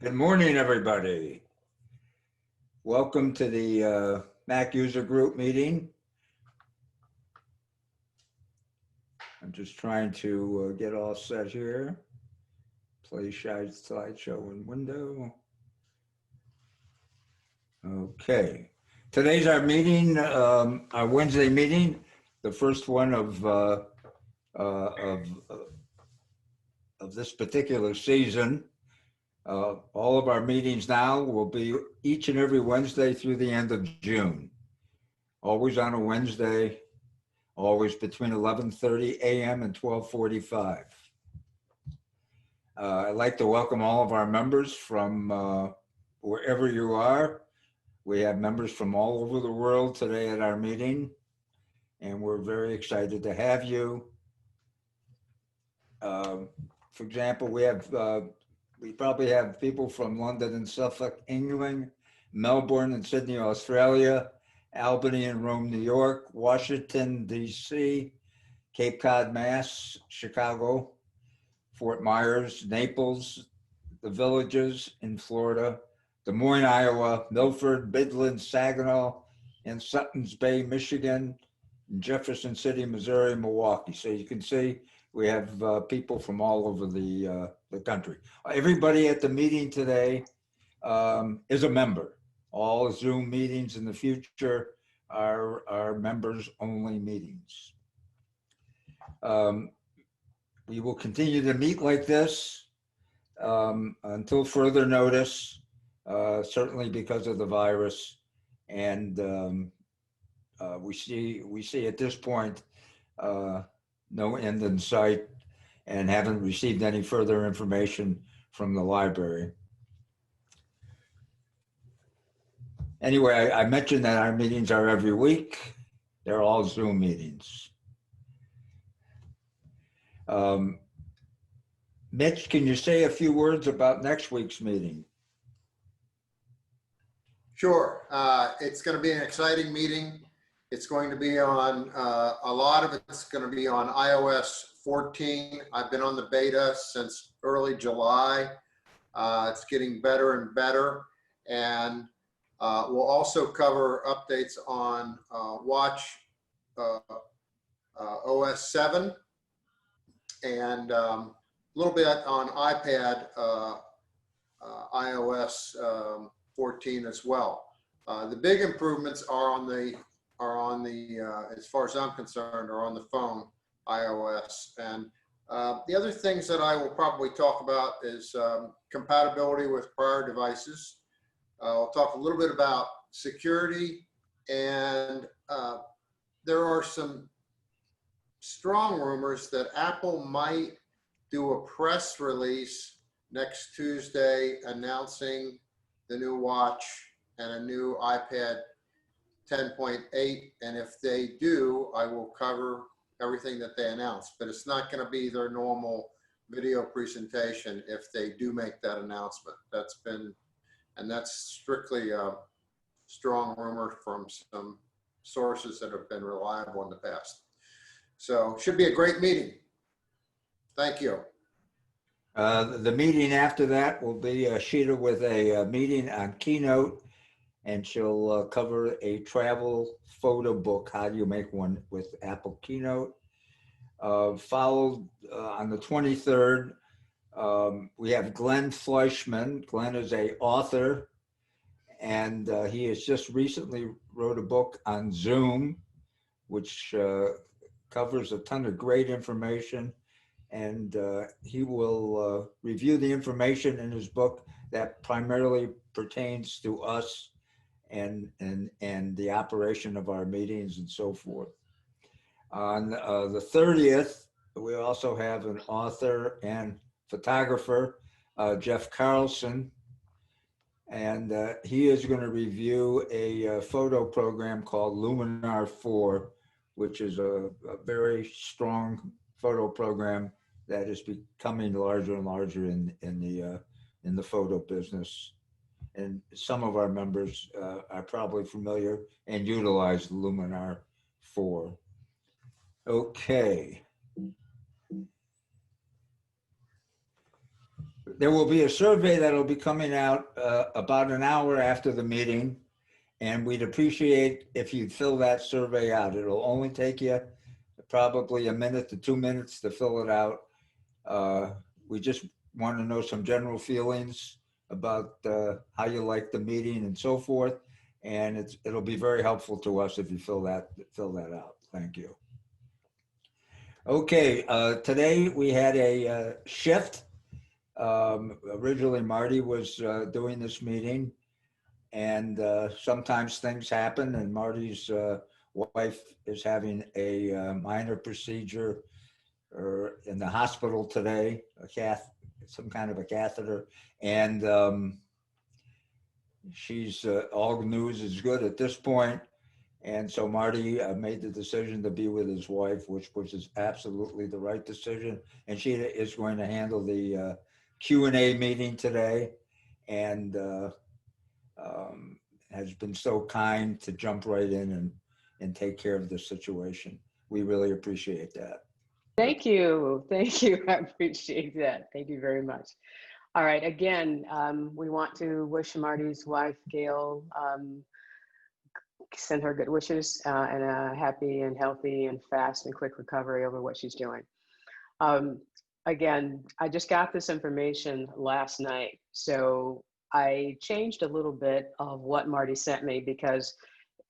Good morning, everybody. Welcome to the Mac User Group meeting. I'm just trying to get all set here. Play slideshow in window. Okay. Today's our meeting, our Wednesday meeting, the first one of this particular season. All of our meetings now will be each and every Wednesday through the end of June. Always on a Wednesday, always between 11:30 a.m. and 12:45. I'd like to welcome all of our members from wherever you are. We have members from all over the world today at our meeting, and we're very excited to have you. For example, we probably have people from London and Suffolk, England, Melbourne and Sydney, Australia, Albany and Rome, New York, Washington, D.C., Cape Cod, Mass., Chicago, Fort Myers, Naples, the Villages in Florida, Des Moines, Iowa, Milford, Midland, Saginaw, and Suttons Bay, Michigan, and Jefferson City, Missouri, Milwaukee. So you can see we have people from all over the country. Everybody at the meeting today is a member. All Zoom meetings in the future are members only meetings. We will continue to meet like this until further notice, certainly because of the virus. And we see at this point no end in sight and haven't received any further information from the library. Anyway, I mentioned that our meetings are every week. They're all Zoom meetings. Mitch, can you say a few words about next week's meeting? Sure. It's going to be an exciting meeting. It's going to be on, a lot of it's going to be on iOS 14. I've been on the beta since early July. It's getting better and better. And we'll also cover updates on Watch OS 7 and a little bit on iPad iOS 14 as well. The big improvements are on the as far as I'm concerned, are on the phone iOS. And the other things that I will probably talk about is compatibility with prior devices. I'll talk a little bit about security, and there are some strong rumors that Apple might do a press release next Tuesday announcing the new watch and a new iPad 10.8. And if they do, I will cover everything that they announce, but it's not going to be their normal video presentation if they do make that announcement. That's strictly a strong rumor from some sources that have been reliable in the past. So it should be a great meeting. Thank you. The meeting after that will be Chita with a meeting on Keynote, and she'll cover a travel photo book, how do you make one with Apple Keynote. Followed on the 23rd, we have Glenn Fleischman. Glenn is an author, and he has just recently wrote a book on Zoom, which covers a ton of great information. And he will review the information in his book that primarily pertains to us and the operation of our meetings and so forth. On the 30th, we also have an author and photographer, Jeff Carlson, and he is going to review a photo program called Luminar 4, which is a very strong photo program that is becoming larger and larger in the photo business. And some of our members are probably familiar and utilize Luminar 4. Okay. There will be a survey that'll be coming out about an hour after the meeting, and we'd appreciate if you'd fill that survey out. It'll only take you probably a minute to 2 minutes to fill it out. We just want to know some general feelings about how you like the meeting and so forth. And it'll be very helpful to us if you fill that out. Thank you. Okay, today we had a shift. Originally Marty was doing this meeting, and sometimes things happen, and Marty's wife is having a minor procedure in the hospital today, some kind of a catheter, and she's all news is good at this point. And so Marty made the decision to be with his wife, which is absolutely the right decision. And she is going to handle the Q&A meeting today, and has been so kind to jump right in and take care of the situation. We really appreciate that. Thank you. Thank you. I appreciate that. Thank you very much. All right. Again, we want to wish Marty's wife, Gail, send her good wishes and a happy and healthy and fast and quick recovery over what she's doing. Again, I just got this information last night, so I changed a little bit of what Marty sent me, because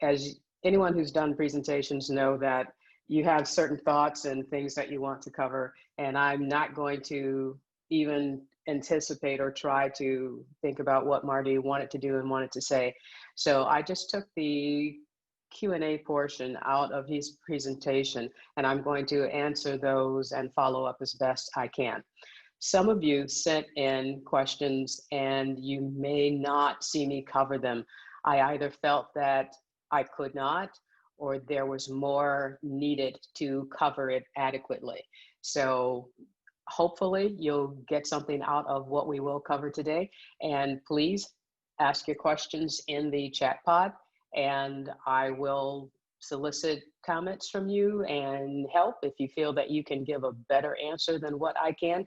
as anyone who's done presentations know that you have certain thoughts and things that you want to cover, and I'm not going to even anticipate or try to think about what Marty wanted to do and wanted to say. So I just took the Q&A portion out of his presentation, and I'm going to answer those and follow up as best I can. Some of you sent in questions and you may not see me cover them. I either felt that I could not, or there was more needed to cover it adequately. So hopefully you'll get something out of what we will cover today. And please ask your questions in the chat pod, and I will solicit comments from you and help if you feel that you can give a better answer than what I can,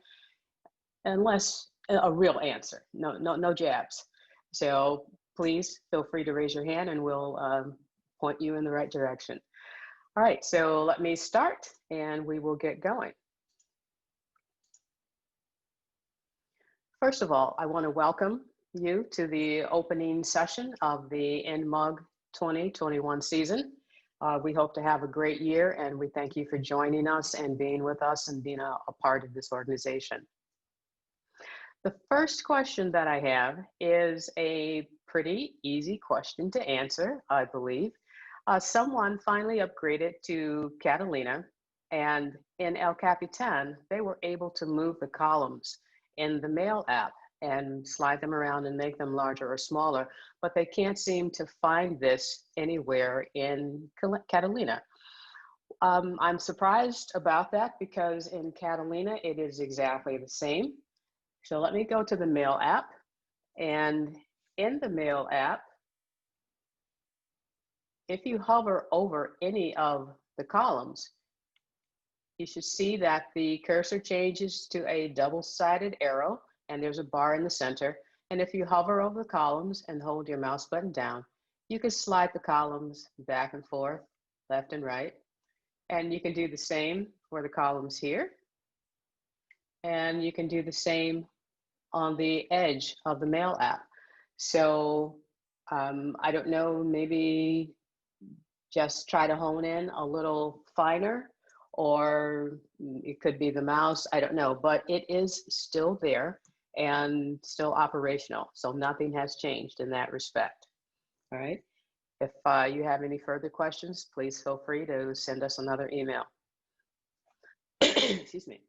unless a real answer, no jabs. So please feel free to raise your hand and we'll point you in the right direction. All right, so let me start and we will get going. First of all, I want to welcome you to the opening session of the NMUG 2021 season. We hope to have a great year, and we thank you for joining us and being with us and being a part of this organization. The first question that I have is a pretty easy question to answer, I believe. Someone finally upgraded to Catalina, and in El Capitan, they were able to move the columns in the Mail app and slide them around and make them larger or smaller, but they can't seem to find this anywhere in Catalina. I'm surprised about that, because in Catalina, it is exactly the same. So let me go to the Mail app, and in the Mail app, if you hover over any of the columns, you should see that the cursor changes to a double-sided arrow, and there's a bar in the center. And if you hover over the columns and hold your mouse button down, you can slide the columns back and forth, left and right. And you can do the same for the columns here. And you can do the same on the edge of the Mail app. So I don't know, maybe just try to hone in a little finer, or it could be the mouse, I don't know, but it is still there and still operational. So nothing has changed in that respect. All right. If you have any further questions, please feel free to send us another email. Excuse me.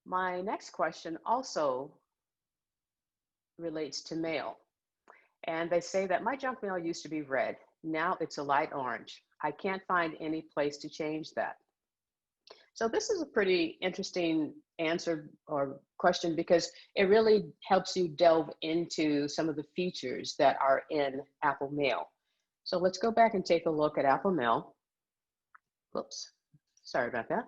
My next question also relates to mail. And they say that my junk mail used to be red. Now it's a light orange. I can't find any place to change that. So this is a pretty interesting answer or question, because it really helps you delve into some of the features that are in Apple Mail. So let's go back and take a look at Apple Mail. Whoops, sorry about that.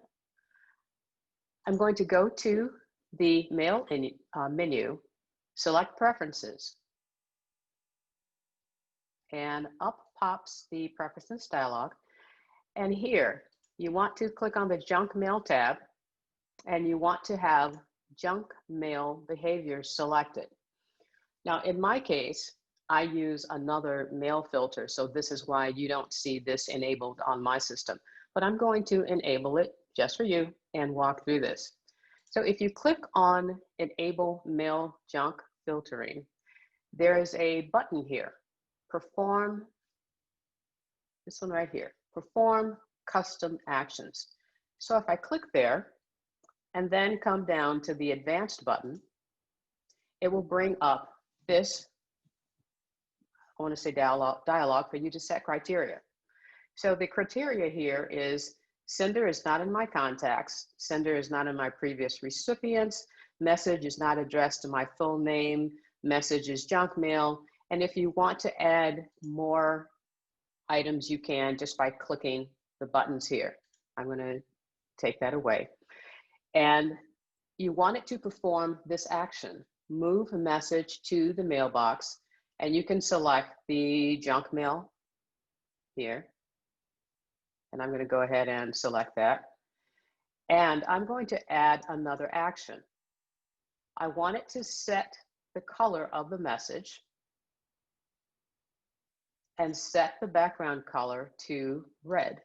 I'm going to go to the Mail menu, select Preferences, and up pops the Preferences dialog. And here, you want to click on the Junk Mail tab, and you want to have Junk Mail Behavior selected. Now, in my case, I use another mail filter, so this is why you don't see this enabled on my system. But I'm going to enable it just for you and walk through this. So if you click on Enable Mail Junk Filtering, there is a button here, Perform, this one right here, Perform Custom Actions. So if I click there and then come down to the Advanced button, it will bring up this, I want to say dialog for you to set criteria. So the criteria here is sender is not in my contacts, sender is not in my previous recipients, message is not addressed to my full name, message is junk mail, and if you want to add more items, you can just by clicking the buttons here. I'm going to take that away. And you want it to perform this action, move a message to the mailbox, and you can select the junk mail here. And I'm going to go ahead and select that. And I'm going to add another action. I want it to set the color of the message and set the background color to red.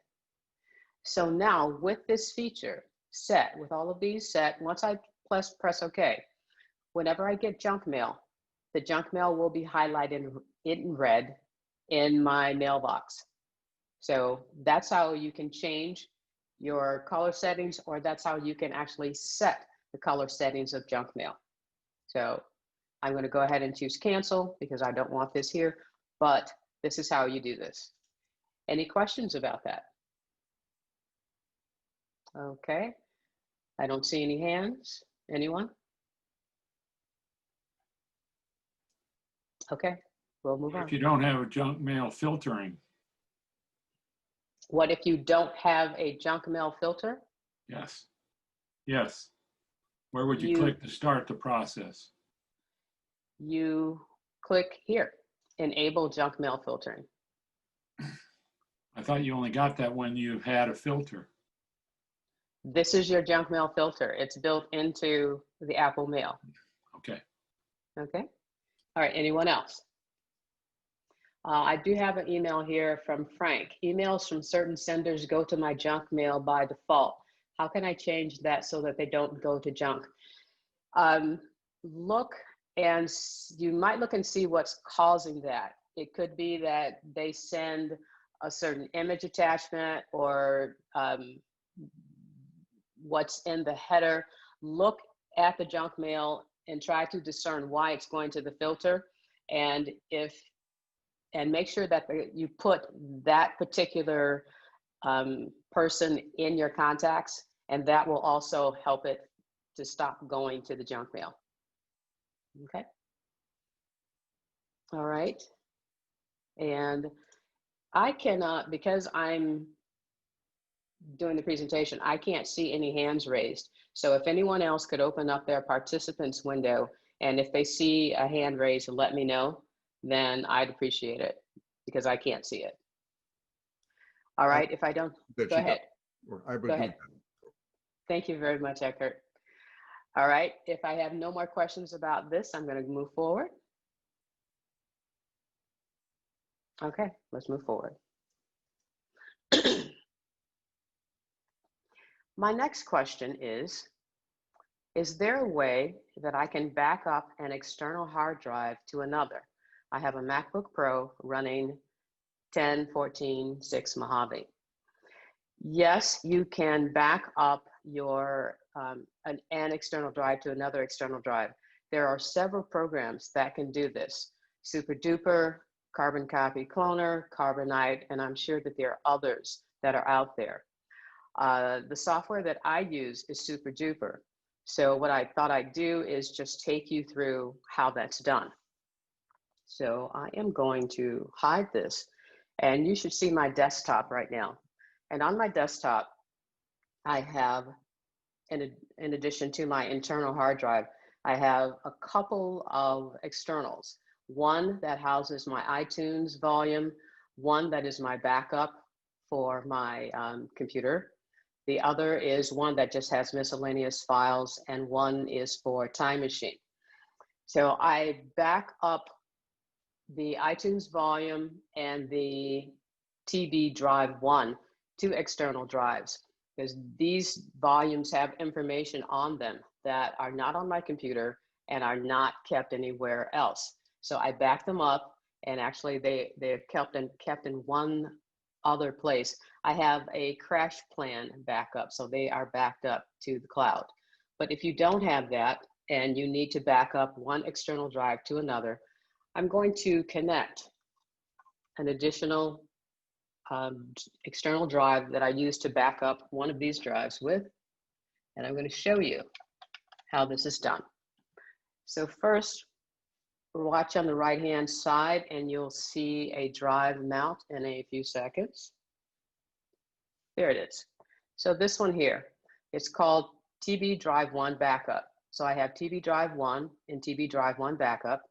So now with this feature set, with all of these set, once I press OK, whenever I get junk mail, the junk mail will be highlighted in red in my mailbox. So that's how you can change your color settings, or that's how you can actually set the color settings of junk mail. So I'm going to go ahead and choose cancel because I don't want this here, but this is how you do this. Any questions about that? Okay, I don't see any hands. Anyone? Okay, we'll move on. If you don't have a junk mail filtering, What if you don't have a junk mail filter? yes. Yes. Where would you click to start the process? You click here, enable junk mail filtering. I thought you only got that when you had a filter. This is your junk mail filter. It's built into the Apple Mail. Okay. Okay. All right, anyone else? I do have an email here from Frank. Emails from certain senders go to my junk mail by default. How can I change that so that they don't go to junk? Look, and you might look and see what's causing that. It could be that they send a certain image attachment or what's in the header. Look at the junk mail and try to discern why it's going to the filter. And make sure that you put that particular person in your contacts, and that will also help it to stop going to the junk mail. Okay. All right. And I cannot, because I'm doing the presentation, I can't see any hands raised. So if anyone else could open up their participants window, and if they see a hand raised, let me know, then I'd appreciate it because I can't see it. All right, if I don't, go ahead. Go ahead. Thank you very much, Eckert. All right, if I have no more questions about this, I'm going to move forward. Okay, let's move forward. My next question is there a way that I can back up an external hard drive to another? I have a MacBook Pro running 10/14/6 Mojave. Yes, you can back up your an external drive to another external drive. There are several programs that can do this. Super Duper, Carbon Copy Cloner, Carbonite, and I'm sure that there are others that are out there. The software that I use is Super Duper. So what I thought I'd do is just take you through how that's done. So I am going to hide this, and you should see my desktop right now. And on my desktop, I have in addition to my internal hard drive, I have a couple of externals. One that houses my iTunes volume, one that is my backup for my computer. The other is one that just has miscellaneous files, and one is for Time Machine. So I back up the iTunes volume and the TB drive 1 to external drives, because these volumes have information on them that are not on my computer and are not kept anywhere else. So I back them up, and actually they're kept in one other place. I have a crash plan backup, so they are backed up to the cloud. But if you don't have that and you need to back up one external drive to another, I'm going to connect an additional external drive that I use to back up one of these drives with, and I'm going to show you how this is done. So first, watch on the right-hand side, and you'll see a drive mount in a few seconds. There it is. So this one here, it's called TB Drive 1 Backup. So I have TB Drive 1 and TB Drive 1 Backup,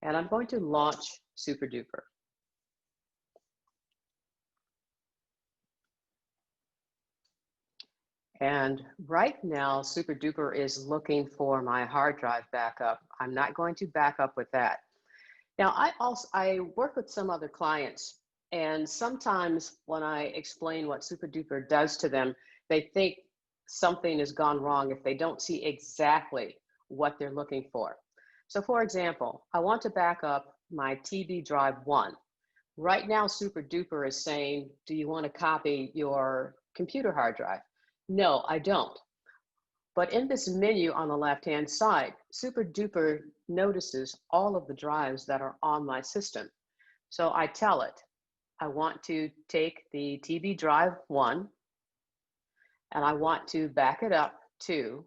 and I'm going to launch SuperDuper. And right now, SuperDuper is looking for my hard drive backup. I'm not going to back up with that. Now, I work with some other clients, and sometimes when I explain what SuperDuper does to them, they think something has gone wrong if they don't see exactly what they're looking for. So for example, I want to back up my TB Drive 1. Right now, SuperDuper is saying, do you want to copy your computer hard drive? No, I don't. But in this menu on the left-hand side, SuperDuper notices all of the drives that are on my system. So I tell it, I want to take the TB Drive 1, and I want to back it up to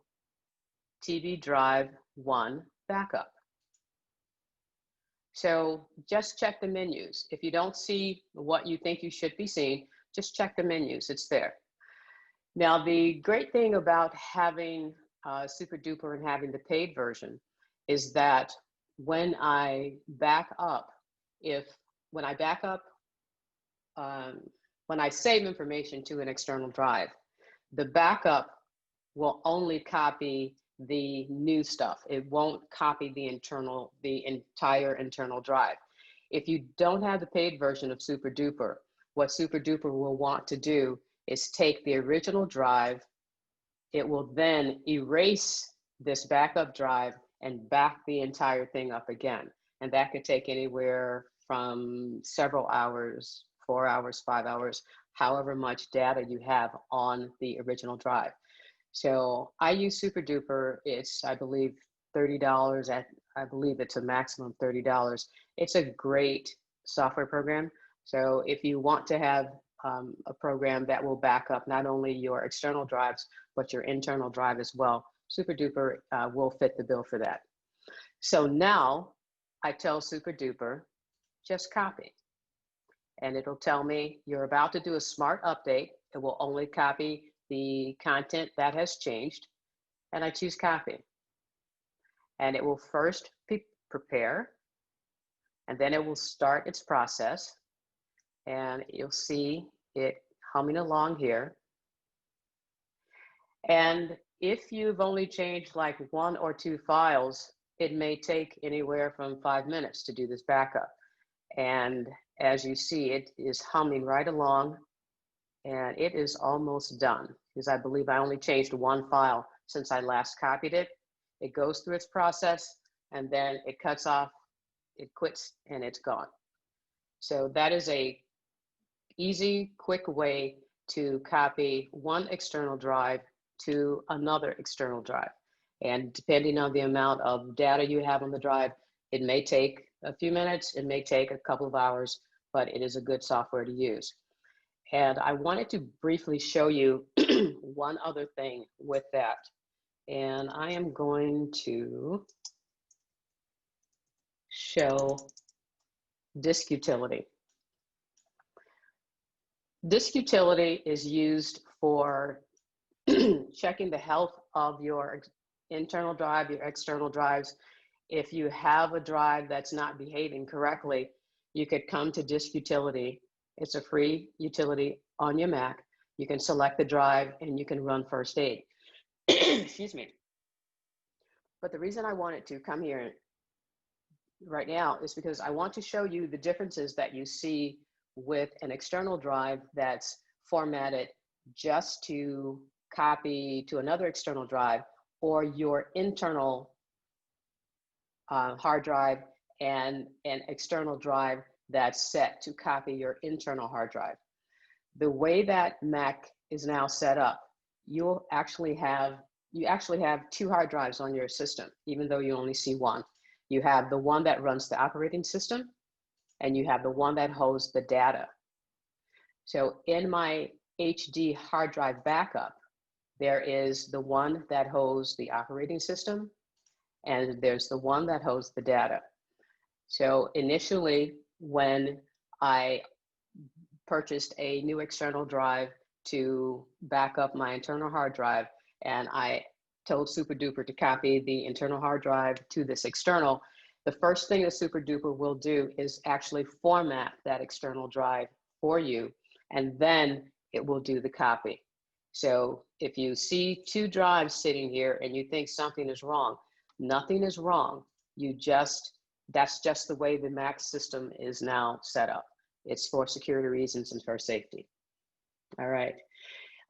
TB Drive 1 Backup. So just check the menus. If you don't see what you think you should be seeing, just check the menus, it's there. Now, the great thing about having SuperDuper and having the paid version is that when I back up, when I save information to an external drive, the backup will only copy the new stuff. It won't copy the entire internal drive. If you don't have the paid version of SuperDuper, what SuperDuper will want to do is take the original drive. It will then erase this backup drive and back the entire thing up again. And that could take anywhere from several hours, 4 hours, 5 hours, however much data you have on the original drive. So I use SuperDuper. It's, I believe, $30. I believe it's a maximum $30. It's a great software program. So if you want to have a program that will back up not only your external drives, but your internal drive as well, SuperDuper will fit the bill for that. So now I tell SuperDuper, just copy. And it'll tell me you're about to do a smart update. It will only copy the content that has changed. And I choose copy. And it will first prepare, and then it will start its process. And you'll see it humming along here. And if you've only changed like 1 or 2 files, it may take anywhere from 5 minutes to do this backup. And as you see, it is humming right along, and it is almost done, because I believe I only changed 1 file since I last copied it. It goes through its process, and then it cuts off, it quits, and it's gone. So that is a easy, quick way to copy one external drive to another external drive. And depending on the amount of data you have on the drive, it may take a few minutes, it may take a couple of hours, but it is a good software to use. And I wanted to briefly show you one other thing with that. And I am going to show disk utility. Disk utility is used for checking the health of your internal drive, your external drives. If you have a drive that's not behaving correctly, you could come to Disk Utility. It's a free utility on your Mac. You can select the drive and you can run first aid. Excuse me. But the reason I wanted to come here right now is because I want to show you the differences that you see with an external drive that's formatted just to copy to another external drive, or your internal hard drive and an external drive that's set to copy your internal hard drive. The way that Mac is now set up, you actually have two hard drives on your system, even though you only see one. You have the one that runs the operating system, and you have the one that holds the data. So in my HD hard drive backup, there is the one that holds the operating system, and there's the one that holds the data. So initially, when I purchased a new external drive to back up my internal hard drive, and I told SuperDuper to copy the internal hard drive to this external, the first thing that SuperDuper will do is actually format that external drive for you, and then it will do the copy. So if you see two drives sitting here and you think something is wrong, nothing is wrong. That's just the way the Mac system is now set up. It's for security reasons and for safety. All right.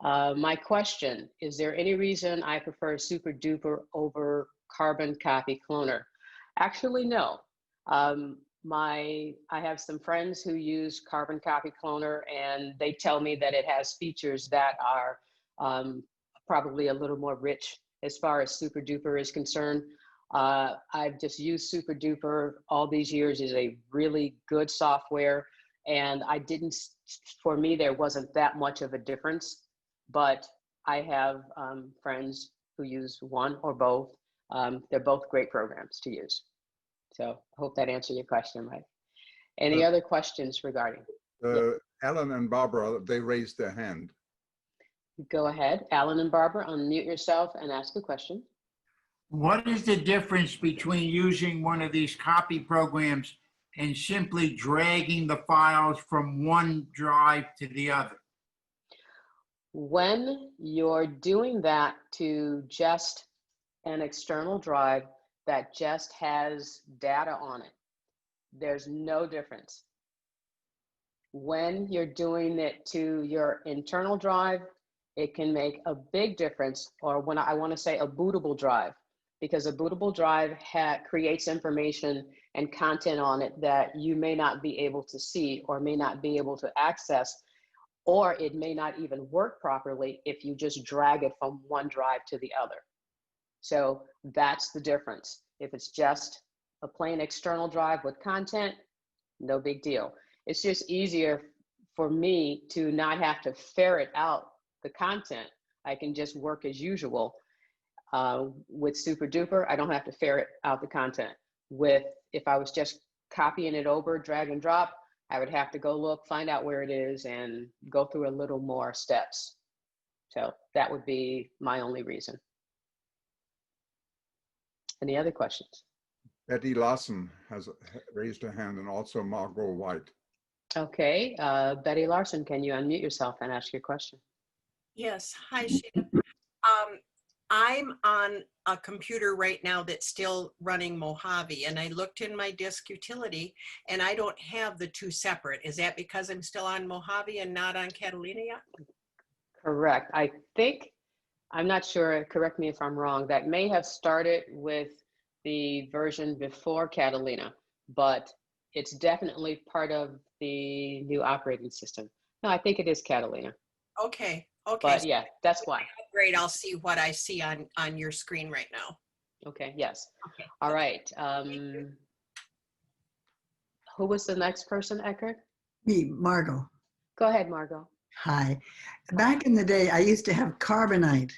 My question, is there any reason I prefer SuperDuper over Carbon Copy Cloner? Actually, no. I have some friends who use Carbon Copy Cloner, and they tell me that it has features that are probably a little more rich as far as SuperDuper is concerned. I've just used SuperDuper all these years. It's a really good software, and for me, there wasn't that much of a difference, but I have friends who use one or both. They're both great programs to use. So I hope that answered your question, Mike. Any other questions regarding? Alan and Barbara, they raised their hand. Go ahead, Alan and Barbara, unmute yourself and ask a question. What is the difference between using one of these copy programs and simply dragging the files from one drive to the other? When you're doing that to just an external drive that just has data on it, there's no difference. When you're doing it to your internal drive, it can make a big difference, or when I want to say a bootable drive, because a bootable drive creates information and content on it that you may not be able to see or may not be able to access, or it may not even work properly if you just drag it from one drive to the other. So that's the difference. If it's just a plain external drive with content, no big deal. It's just easier for me to not have to ferret out the content. I can just work as usual. With SuperDuper, I don't have to ferret out the content. If I was just copying it over, drag and drop, I would have to go look, find out where it is, and go through a little more steps. So that would be my only reason. Any other questions? Betty Larson has raised her hand, and also Margot White. Okay, Betty Larson, can you unmute yourself and ask your question? Yes, hi, Chita. I'm on a computer right now that's still running Mojave, and I looked in my disk utility and I don't have the two separate. Is that because I'm still on Mojave and not on Catalina yet? Correct. I think, I'm not sure, correct me if I'm wrong, that may have started with the version before Catalina, but it's definitely part of the new operating system. No, I think it is Catalina. Okay, okay. But yeah, that's why. Great, I'll see what I see on your screen right now. Okay, yes. Okay. All right. Who was the next person, Eckert? Me, Margot. Go ahead, Margot. Hi. Back in the day, I used to have carbonite,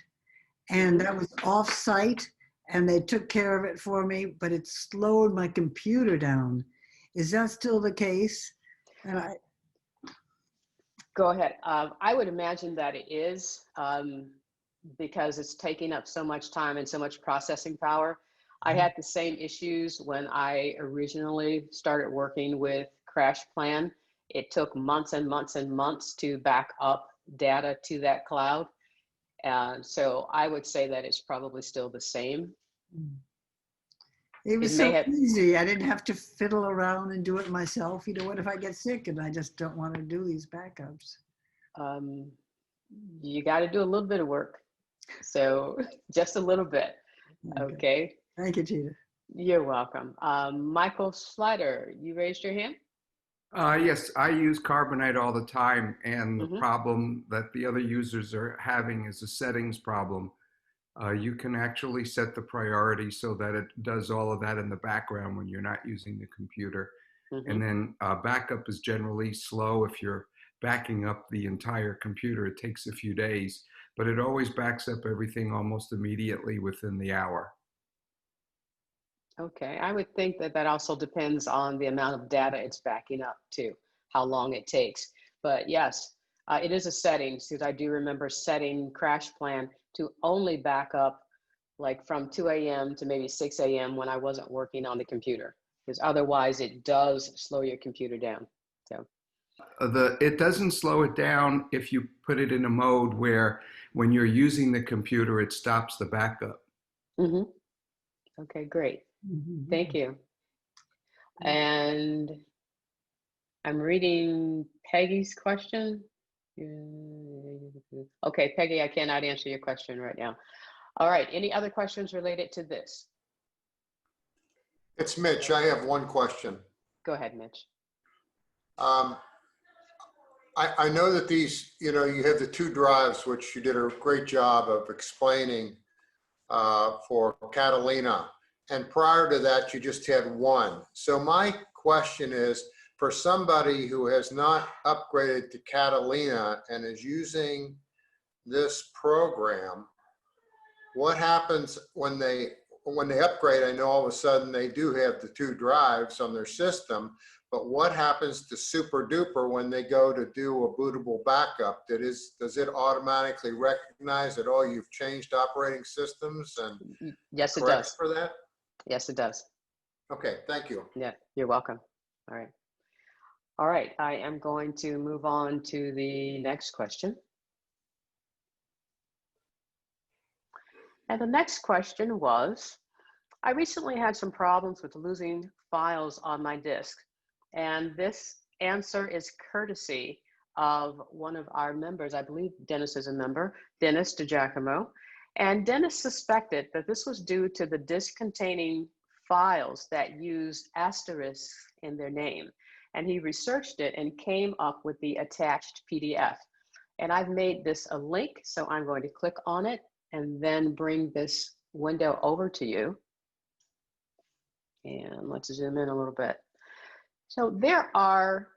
and that was off-site, and they took care of it for me, but it slowed my computer down. Is that still the case? And Go ahead. I would imagine that it is. because it's taking up so much time and so much processing power. I had the same issues when I originally started working with Crash Plan. It took months and months and months to back up data to that cloud. And so I would say that it's probably still the same. It was It may so have- easy. I didn't have to fiddle around and do it myself. You know, what if I get sick and I just don't want to do these backups? You got to do a little bit of work. So just a little bit. Okay. Thank you, Chita. You're welcome. Michael Slider, you raised your hand? Yes, I use Carbonite all the time, and the Mhm. problem that the other users are having is a settings problem. You can actually set the priority so that it does all of that in the background when you're not using the computer. Mhm. And then backup is generally slow. If you're backing up the entire computer, it takes a few days, but it always backs up everything almost immediately within the hour. Okay, I would think that that also depends on the amount of data it's backing up to, how long it takes. But yes, it is a setting, because I do remember setting Crash Plan to only back up like from 2 a.m. to maybe 6 a.m. when I wasn't working on the computer, because otherwise it does slow your computer down. So It doesn't slow it down if you put it in a mode where when you're using the computer, it stops the backup. mhm. Okay, great. Thank you. And I'm reading Peggy's question. Okay, Peggy, I cannot answer your question right now. All right, any other questions related to this? It's Mitch. I have one question. Go ahead, Mitch. I know that these, you know, you have the 2 drives, which you did a great job of explaining for Catalina. And prior to that, you just had 1. So my question is, for somebody who has not upgraded to Catalina and is using this program, what happens when they upgrade? I know all of a sudden they do have the 2 drives on their system, but what happens to Super Duper when they go to do a bootable backup? Does it automatically recognize that, oh, you've changed operating systems and Yes, it corrects does. for that? Yes, it does. Okay, thank you. Yeah, you're welcome. All right. All right, I am going to move on to the next question. And the next question was, I recently had some problems with losing files on my disk. And this answer is courtesy of one of our members. I believe Dennis is a member, Dennis DiGiacomo. And Dennis suspected that this was due to the disk containing files that used asterisks in their name. And he researched it and came up with the attached PDF. And I've made this a link, so I'm going to click on it and then bring this window over to you. And let's zoom in a little bit. So there are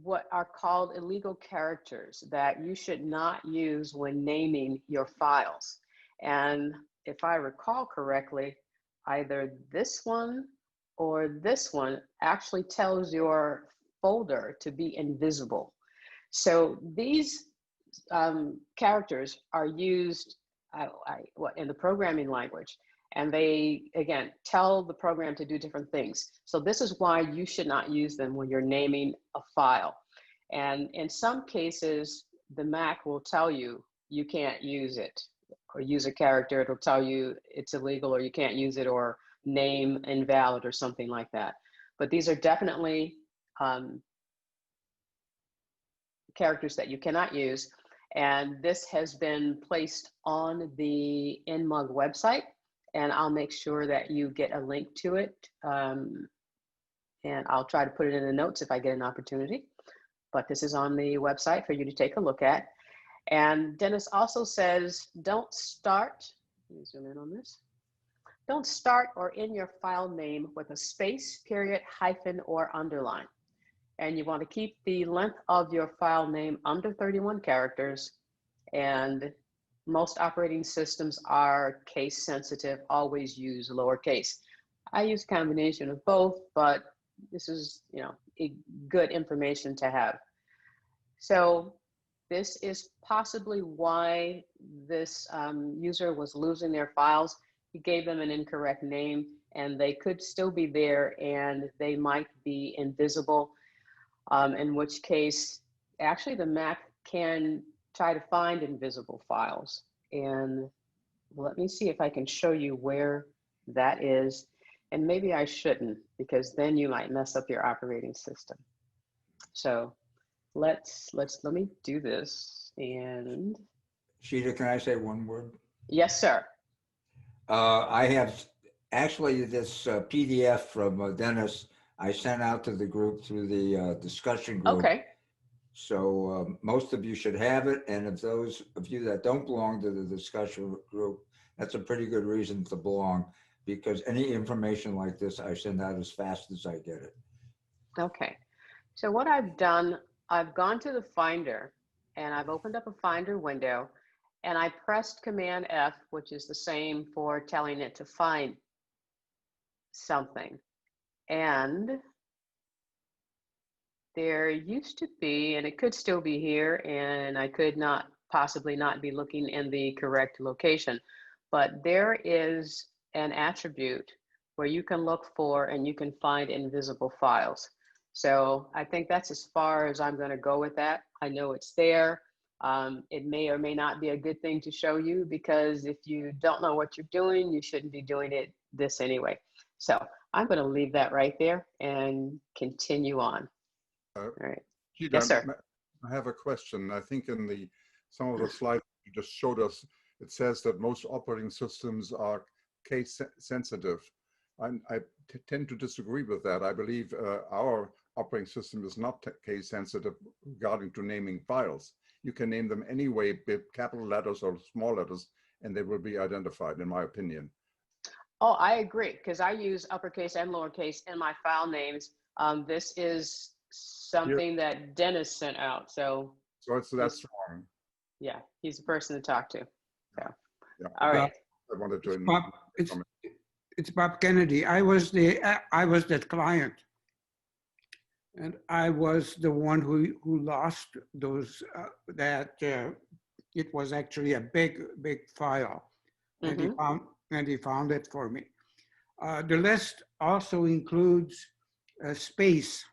what are called illegal characters that you should not use when naming your files. And if I recall correctly, either this one or this one actually tells your folder to be invisible. So these characters are used in the programming language, and they, again, tell the program to do different things. So this is why you should not use them when you're naming a file. And in some cases, the Mac will tell you you can't use it, or use a character. It'll tell you it's illegal, or you can't use it, or name invalid, or something like that. But these are definitely characters that you cannot use. And this has been placed on the NMUG website, and I'll make sure that you get a link to it. And I'll try to put it in the notes if I get an opportunity. But this is on the website for you to take a look at. And Dennis also says, don't start, let me zoom in on this. Don't start or end your file name with a space, period, hyphen, or underline. And you want to keep the length of your file name under 31 characters. And most operating systems are case sensitive, always use lowercase. I use a combination of both, but this is, a good information to have. So this is possibly why this user was losing their files. He gave them an incorrect name, and they could still be there, and they might be invisible, in which case, actually the Mac can try to find invisible files. And let me see if I can show you where that is. And maybe I shouldn't, because then you might mess up your operating system. So let me do this. And Sheeta, can I say one word? yes, sir. I have actually this PDF from Dennis I sent out to the group through the discussion group. Okay. So most of you should have it. And if those of you that don't belong to the discussion group, that's a pretty good reason to belong, because any information like this, I send out as fast as I get it. Okay. So what I've done, I've gone to the Finder, and I've opened up a Finder window, and I pressed Command F, which is the same for telling it to find something. And there used to be, and it could still be here, and I could not possibly not be looking in the correct location, but there is an attribute where you can look for and you can find invisible files. So I think that's as far as I'm going to go with that. I know it's there. It may or may not be a good thing to show you, because if you don't know what you're doing, you shouldn't be doing it this anyway. So I'm going to leave that right there and continue on. All right. Chita, Yes, sir. I have a question. I think in some of the slides you just showed us, it says that most operating systems are case sensitive. I tend to disagree with that. I believe our operating system is not case sensitive regarding to naming files. You can name them any way, be it capital letters or small letters, and they will be identified, in my opinion. Oh, I agree, because I use uppercase and lowercase in my file names. This is something that Dennis sent out. So that's wrong. yeah, he's the person to talk to. So, Yeah. all right. I wanted to. It's Bob Kennedy. I was that client, and I was the one who lost those. It was actually a big file, and he found it for me. The list also includes a space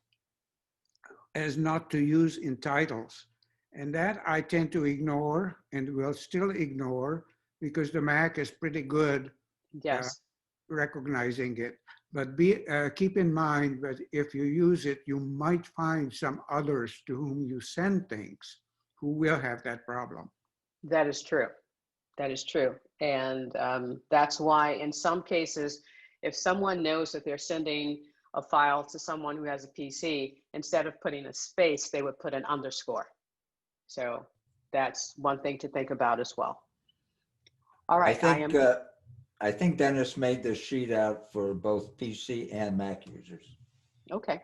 as not to use in titles, and that I tend to ignore and will still ignore, because the Mac is pretty good. Yes. Recognizing it, but keep in mind that if you use it, you might find some others to whom you send things who will have that problem. That is true. That is true. And that's why in some cases, if someone knows that they're sending a file to someone who has a PC, instead of putting a space, they would put an underscore. So that's one thing to think about as well. All right. I think Dennis made this sheet out for both PC and Mac users. Okay.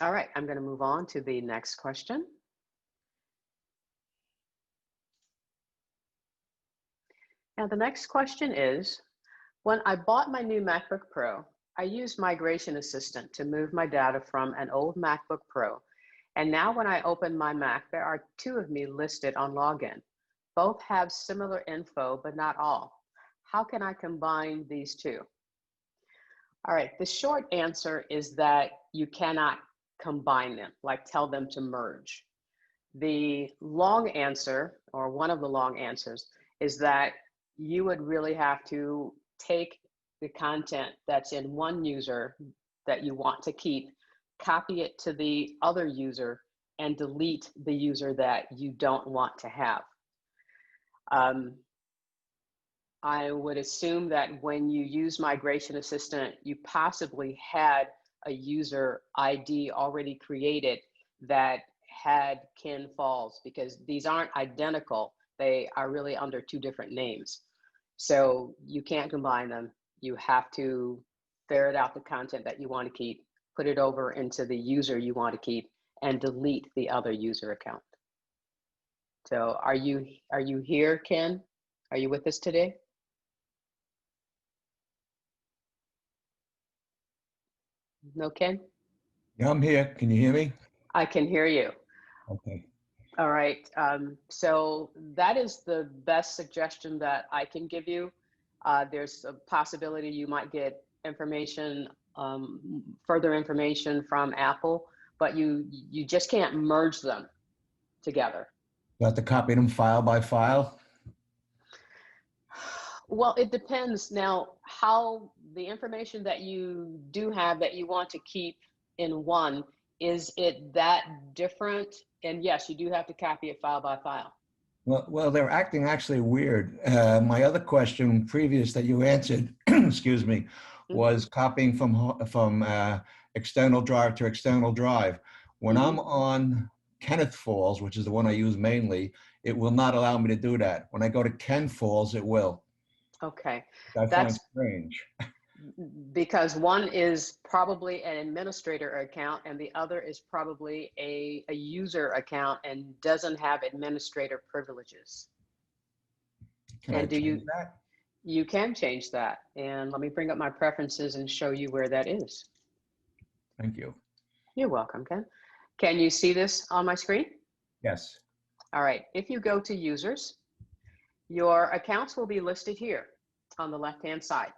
All right, I'm going to move on to the next question. Now, the next question is, when I bought my new MacBook Pro, I used Migration Assistant to move my data from an old MacBook Pro. And now when I open my Mac, there are two of me listed on login. Both have similar info, but not all. How can I combine these two? All right, the short answer is that you cannot combine them, like tell them to merge. The long answer, or one of the long answers, is that you would really have to take the content that's in one user that you want to keep, copy it to the other user, and delete the user that you don't want to have. I would assume that when you use Migration Assistant, you possibly had a user ID already created that had kin falls, because these aren't identical. They are really under two different names. So you can't combine them. You have to ferret out the content that you want to keep, put it over into the user you want to keep, and delete the other user account. So are you here, Ken? Are you with us today? No, Ken? Yeah, I'm here. Can you hear me? I can hear you. Okay. All right. So that is the best suggestion that I can give you. There's a possibility you might get information, further information from Apple, but you just can't merge them together. You have to copy them file by file? Well, it depends now how the information that you do have that you want to keep in one, is it that different? And yes, you do have to copy it file by file. Well, they're acting actually weird. My other question previous that you answered, excuse me, was copying from external drive to external drive. When I'm on Kenneth Falls, which is the one I use mainly, it will not allow me to do that. When I go to Ken Falls, it will. Okay. I find strange. Because one is probably an administrator account and the other is probably a user account and doesn't have administrator privileges. Can I change that? You can change that. And let me bring up my preferences and show you where that is. Thank you. You're welcome, Ken. Can you see this on my screen? Yes. All right. If you go to users, your accounts will be listed here on the left-hand side.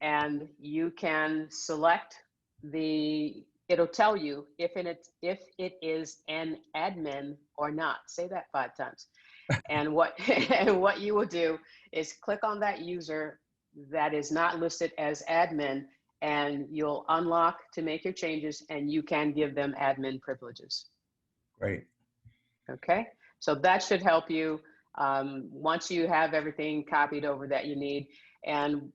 And you can select it'll tell you if it is an admin or not. Say that 5 times. And what you will do is click on that user that is not listed as admin, and you'll unlock to make your changes, and you can give them admin privileges. Great. Okay, so that should help you once you have everything copied over that you need. And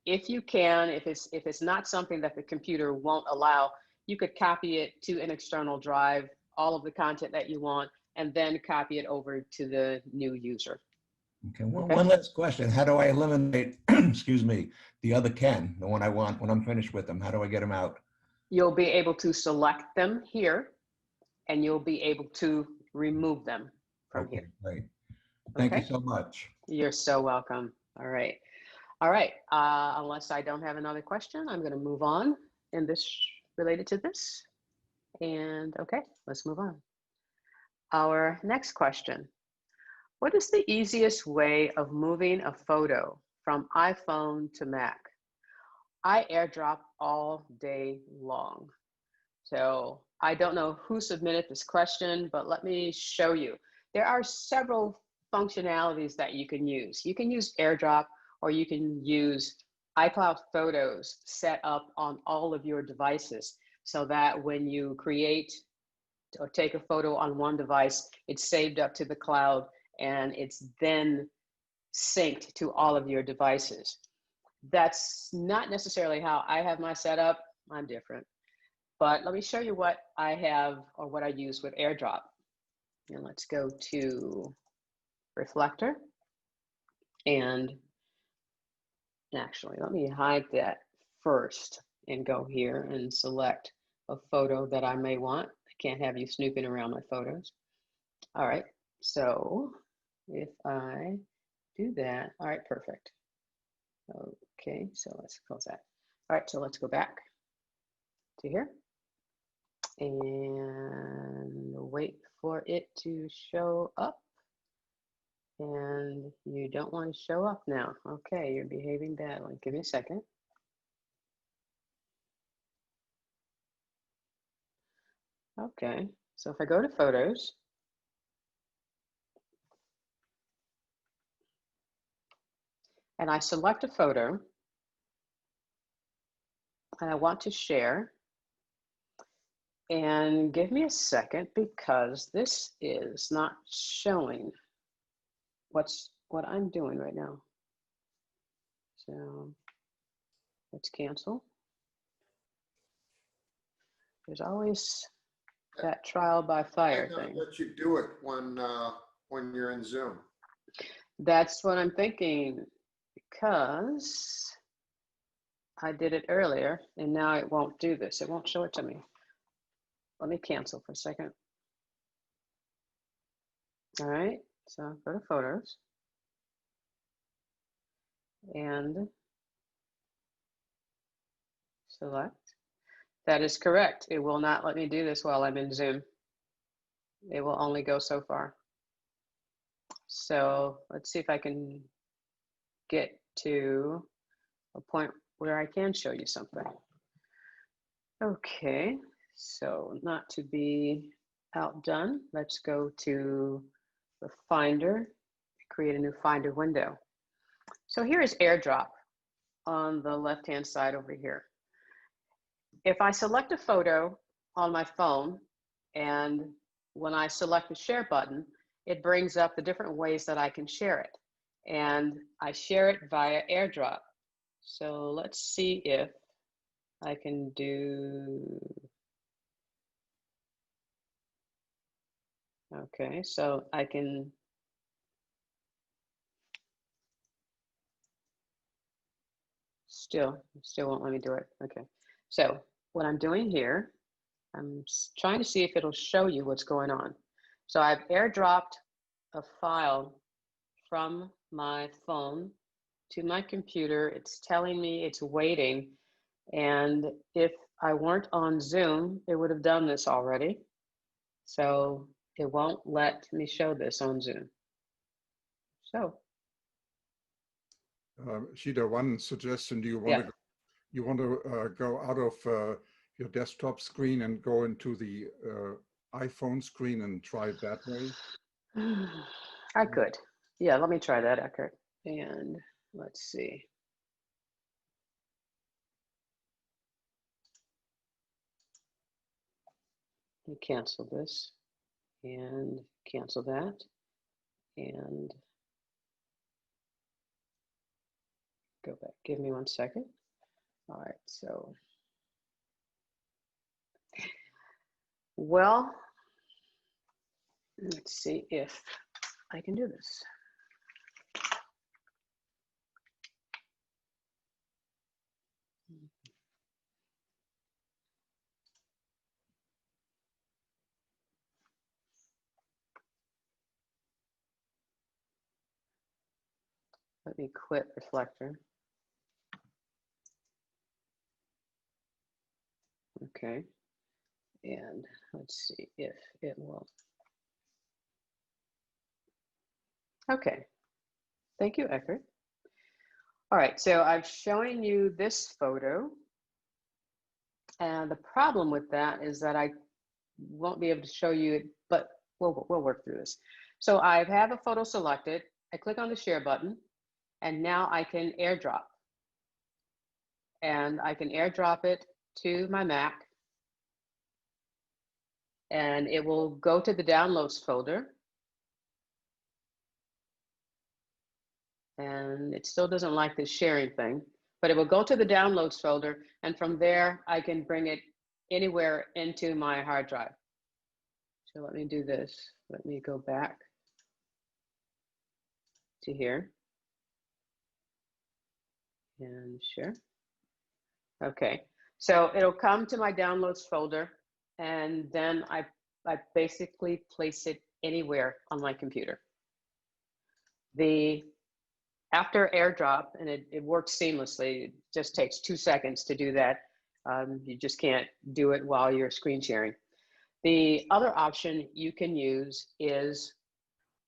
if you can, if it's not something that the computer won't allow, you could copy it to an external drive, all of the content that you want, and then copy it over to the new user. Okay, one last question. How do I eliminate, excuse me, the other Ken, the one I want when I'm finished with them? How do I get them out? You'll be able to select them here, and you'll be able to remove them from here. Great. Thank you so much. You're so welcome. All right. All right, unless I don't have another question, I'm going to move on in this related to this. And okay, let's move on. Our next question. What is the easiest way of moving a photo from iPhone to Mac? I airdrop all day long. So I don't know who submitted this question, but let me show you. There are several functionalities that you can use. You can use airdrop, or you can use iCloud Photos set up on all of your devices so that when you create or take a photo on one device, it's saved up to the cloud and it's then synced to all of your devices. That's not necessarily how I have my setup. I'm different. But let me show you what I have or what I use with AirDrop. And let's go to Reflector. And actually, let me hide that first and go here and select a photo that I may want. I can't have you snooping around my photos. All right, so if I do that, all right, perfect. Okay, so let's close that. All right, so let's go back to here and wait for it to show up. And you don't want to show up now. Okay, you're behaving badly. Give me a second. Okay, so if I go to photos, and I select a photo, and I want to share, and give me a second because this is not showing what I'm doing right now. So let's cancel. There's always that trial by fire thing. Let you do it when you're in Zoom. That's what I'm thinking, because I did it earlier and now it won't do this. It won't show it to me. Let me cancel for a second. All right, so go to photos and select. That is correct. It will not let me do this while I'm in Zoom. It will only go so far. So let's see if I can get to a point where I can show you something. Okay, so not to be outdone, let's go to the Finder, create a new Finder window. So here is Airdrop on the left-hand side over here. If I select a photo on my phone, and when I select the share button, it brings up the different ways that I can share it. And I share it via Airdrop. So let's see if I can do, okay, so I can, still won't let me do it. Okay, so what I'm doing here, I'm trying to see if it'll show you what's going on. So I've airdropped a file from my phone to my computer. It's telling me it's waiting. And if I weren't on Zoom, it would have done this already. So it won't let me show this on Zoom. So. Chita, one suggestion: do you want Yeah. to go out of your desktop screen and go into the iPhone screen and try it that way? I could. Yeah, let me try that, Eckert. And let's see. You cancel this and cancel that. And go back. Give me 1 second. All right, so. Well, let's see if I can do this. Let me quit Reflector. Okay, and let's see if it will. Okay, thank you, Eckert. All right, so I'm showing you this photo. And the problem with that is that I won't be able to show you it, but we'll work through this. So I have a photo selected. I click on the share button, and now I can airdrop. And I can airdrop it to my Mac. And it will go to the downloads folder. And it still doesn't like this sharing thing, but it will go to the downloads folder. And from there, I can bring it anywhere into my hard drive. So let me do this. Let me go back to here and share. Okay, so it'll come to my downloads folder, and then I basically place it anywhere on my computer. After airdrop, and it works seamlessly, it just takes 2 seconds to do that. You just can't do it while you're screen sharing. The other option you can use is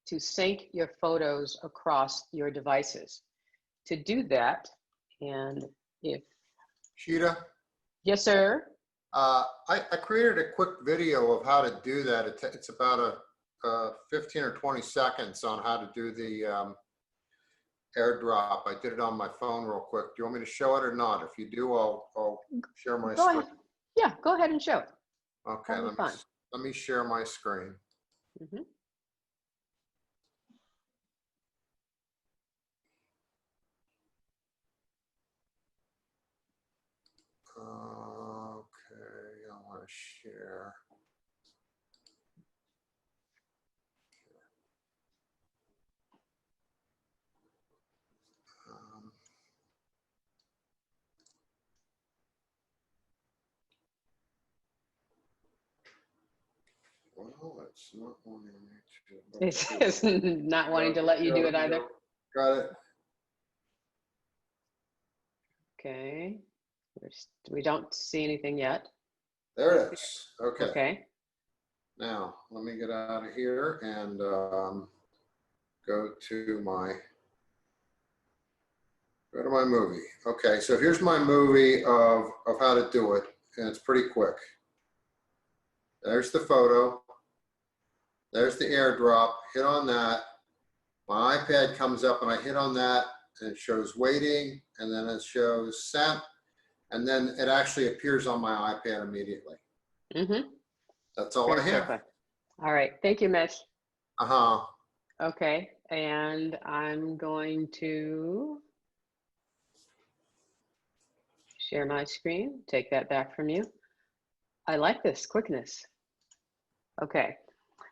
to sync your photos across your devices. To do that, and if... Chita? Yes, sir? I created a quick video of how to do that. It's about a 15 or 20 seconds on how to do the airdrop. I did it on my phone real quick. Do you want me to show it or not? If you do, I'll share my screen. Ahead. Yeah, go ahead and show it. Okay, let me share my screen. Mm-hmm. Okay, I want to share. Well, it's not wanting me to. It's not wanting to let you do it either. Got it. Okay. We don't see anything yet. There it is. Okay. Okay. Now, let me get out of here and go to my movie. Okay, so here's my movie of how to do it, and it's pretty quick. There's the photo. There's the airdrop. Hit on that. My iPad comes up and I hit on that and it shows waiting, and then it shows sent, and then it actually appears on my iPad immediately. Mm-hmm. That's all I have. Perfect. All right. Thank you, Mitch. Uh-huh. Okay. And I'm going to share my screen, take that back from you. I like this quickness. Okay.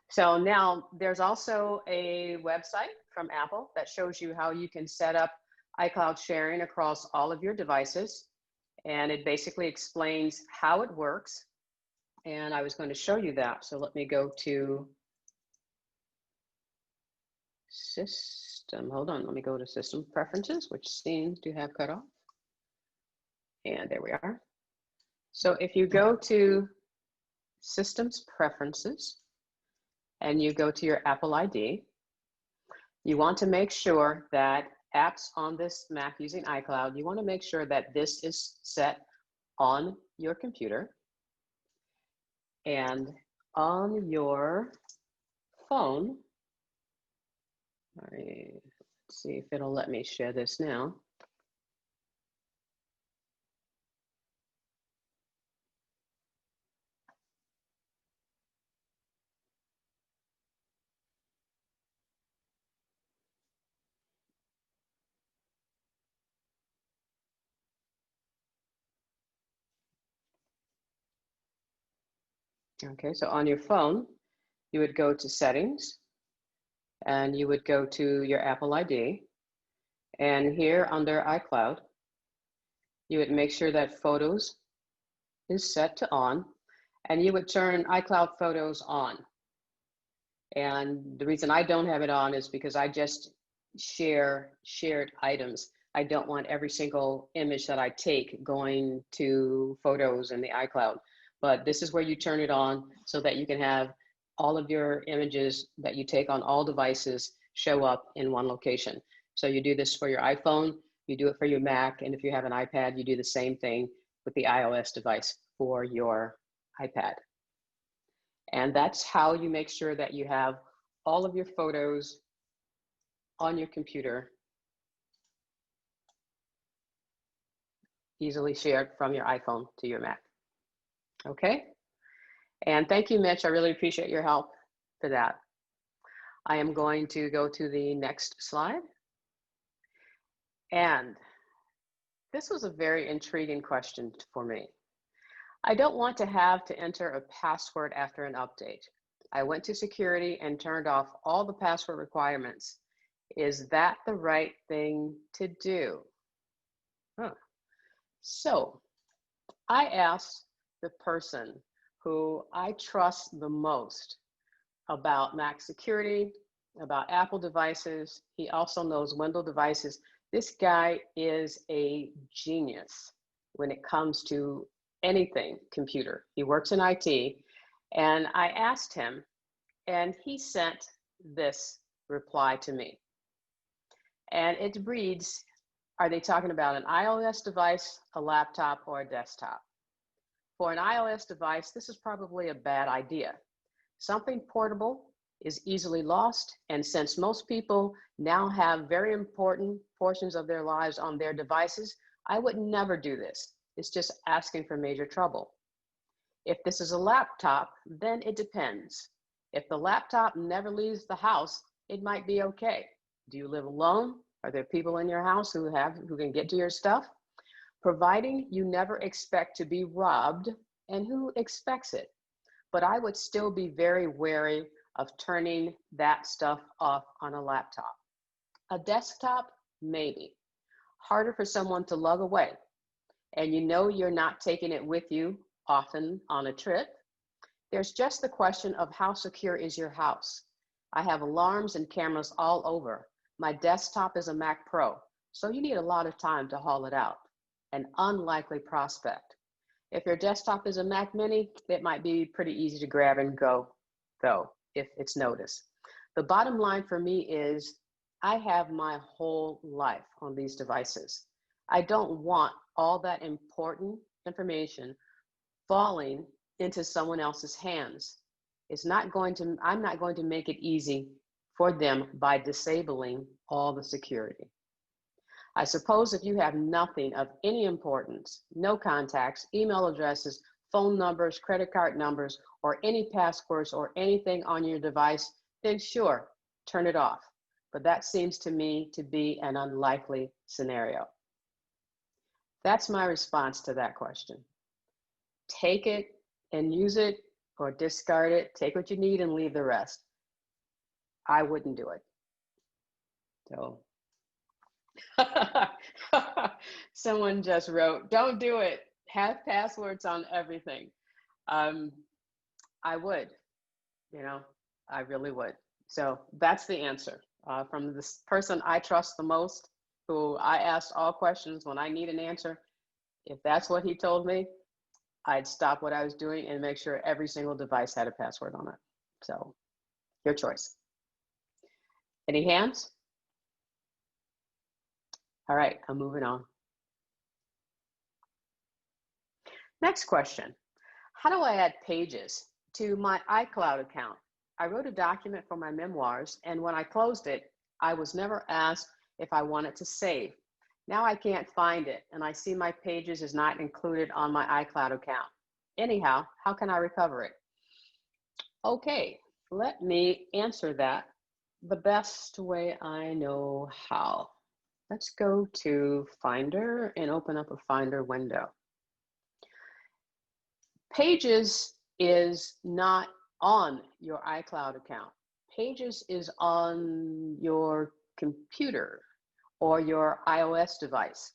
So now there's also a website from Apple that shows you how you can set up iCloud sharing across all of your devices. And it basically explains how it works. And I was going to show you that. So let me go to system. Hold on. Let me go to system preferences, which seems to have cut off. And there we are. So if you go to systems preferences and you go to your Apple ID, you want to make sure that apps on this Mac using iCloud, you want to make sure that this is set on your computer. And on your phone, all right, let's see if it'll let me share this now. Okay, so on your phone, you would go to settings and you would go to your Apple ID. And here under iCloud, you would make sure that photos is set to on, and you would turn iCloud photos on. And the reason I don't have it on is because I just share shared items. I don't want every single image that I take going to photos in the iCloud. But this is where you turn it on so that you can have all of your images that you take on all devices show up in one location. So you do this for your iPhone, you do it for your Mac, and if you have an iPad, you do the same thing with the iOS device for your iPad. And that's how you make sure that you have all of your photos on your computer easily shared from your iPhone to your Mac. Okay? And thank you, Mitch. I really appreciate your help for that. I am going to go to the next slide. And this was a very intriguing question for me. I don't want to have to enter a password after an update. I went to security and turned off all the password requirements. Is that the right thing to do? Huh. So I asked the person who I trust the most about Mac security, about Apple devices. He also knows Windows devices. This guy is a genius when it comes to anything computer. He works in IT, and I asked him, and he sent this reply to me. And it reads, are they talking about an iOS device, a laptop, or a desktop? For an iOS device, this is probably a bad idea. Something portable is easily lost, and since most people now have very important portions of their lives on their devices, I would never do this. It's just asking for major trouble. If this is a laptop, then it depends. If the laptop never leaves the house, it might be okay. Do you live alone? Are there people in your house who can get to your stuff? Providing you never expect to be robbed, and who expects it? But I would still be very wary of turning that stuff off on a laptop. A desktop, maybe. Harder for someone to lug away. And you know you're not taking it with you often on a trip. There's just the question of how secure is your house. I have alarms and cameras all over. My desktop is a Mac Pro, so you need a lot of time to haul it out. An unlikely prospect. If your desktop is a Mac Mini, it might be pretty easy to grab and go though, if it's noticed. The bottom line for me is I have my whole life on these devices. I don't want all that important information falling into someone else's hands. I'm not going to make it easy for them by disabling all the security. I suppose if you have nothing of any importance, no contacts, email addresses, phone numbers, credit card numbers, or any passwords or anything on your device, then sure, turn it off. But that seems to me to be an unlikely scenario. That's my response to that question. Take it and use it, or discard it. Take what you need and leave the rest. I wouldn't do it. So someone just wrote, don't do it. Have passwords on everything. I would, I really would. So that's the answer from this person I trust the most, who I asked all questions when I need an answer. If that's what he told me, I'd stop what I was doing and make sure every single device had a password on it. So your choice. Any hands? All right, I'm moving on. Next question. How do I add pages to my iCloud account? I wrote a document for my memoirs, and when I closed it, I was never asked if I wanted to save. Now I can't find it, and I see my pages is not included on my iCloud account. Anyhow, how can I recover it? Okay, let me answer that the best way I know how. Let's go to Finder and open up a Finder window. Pages is not on your iCloud account. Pages is on your computer or your iOS device.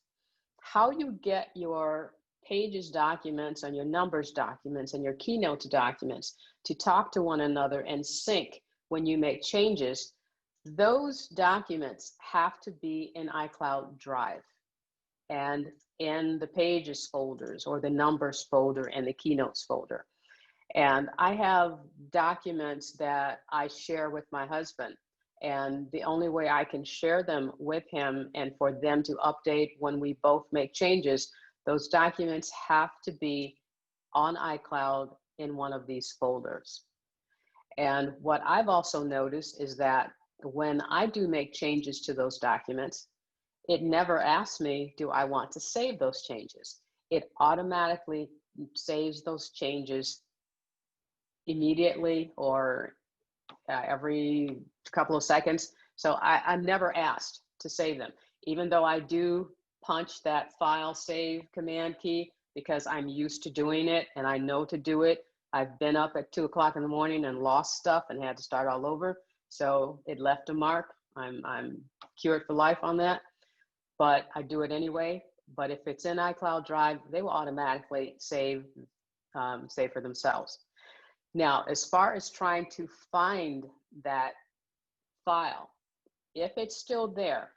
How you get your Pages documents and your Numbers documents and your Keynotes documents to talk to one another and sync when you make changes, those documents have to be in iCloud Drive and in the Pages folders or the Numbers folder and the Keynotes folder. And I have documents that I share with my husband, and the only way I can share them with him and for them to update when we both make changes, those documents have to be on iCloud in one of these folders. And what I've also noticed is that when I do make changes to those documents, it never asks me, do I want to save those changes? It automatically saves those changes immediately or every couple of seconds. So I'm never asked to save them, even though I do punch that file save command key because I'm used to doing it and I know to do it. I've been up at 2 o'clock in the morning and lost stuff and had to start all over. So it left a mark. I'm cured for life on that, but I do it anyway. But if it's in iCloud Drive, they will automatically save for themselves. Now, as far as trying to find that file, if it's still there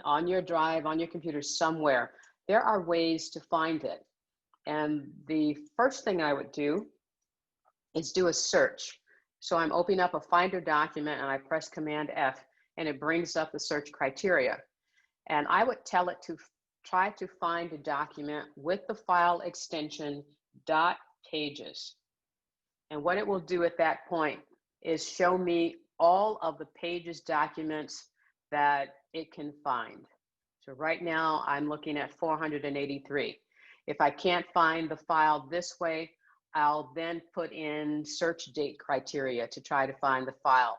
on your drive, on your computer somewhere, there are ways to find it. And the first thing I would do is do a search. So I'm opening up a Finder document and I press Command F and it brings up the search criteria. And I would tell it to try to find a document with the file extension .pages. And what it will do at that point is show me all of the Pages documents that it can find. So right now I'm looking at 483. If I can't find the file this way, I'll then put in search date criteria to try to find the file.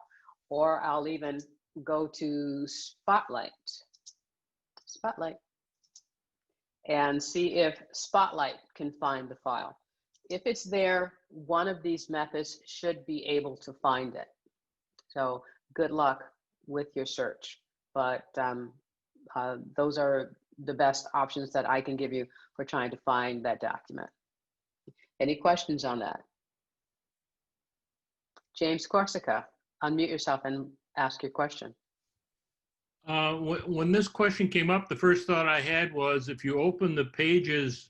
Or I'll even go to Spotlight, and see if Spotlight can find the file. If it's there, one of these methods should be able to find it. So good luck with your search. But those are the best options that I can give you for trying to find that document. Any questions on that? James Corsica, unmute yourself and ask your question. When this question came up, the first thought I had was if you open the Pages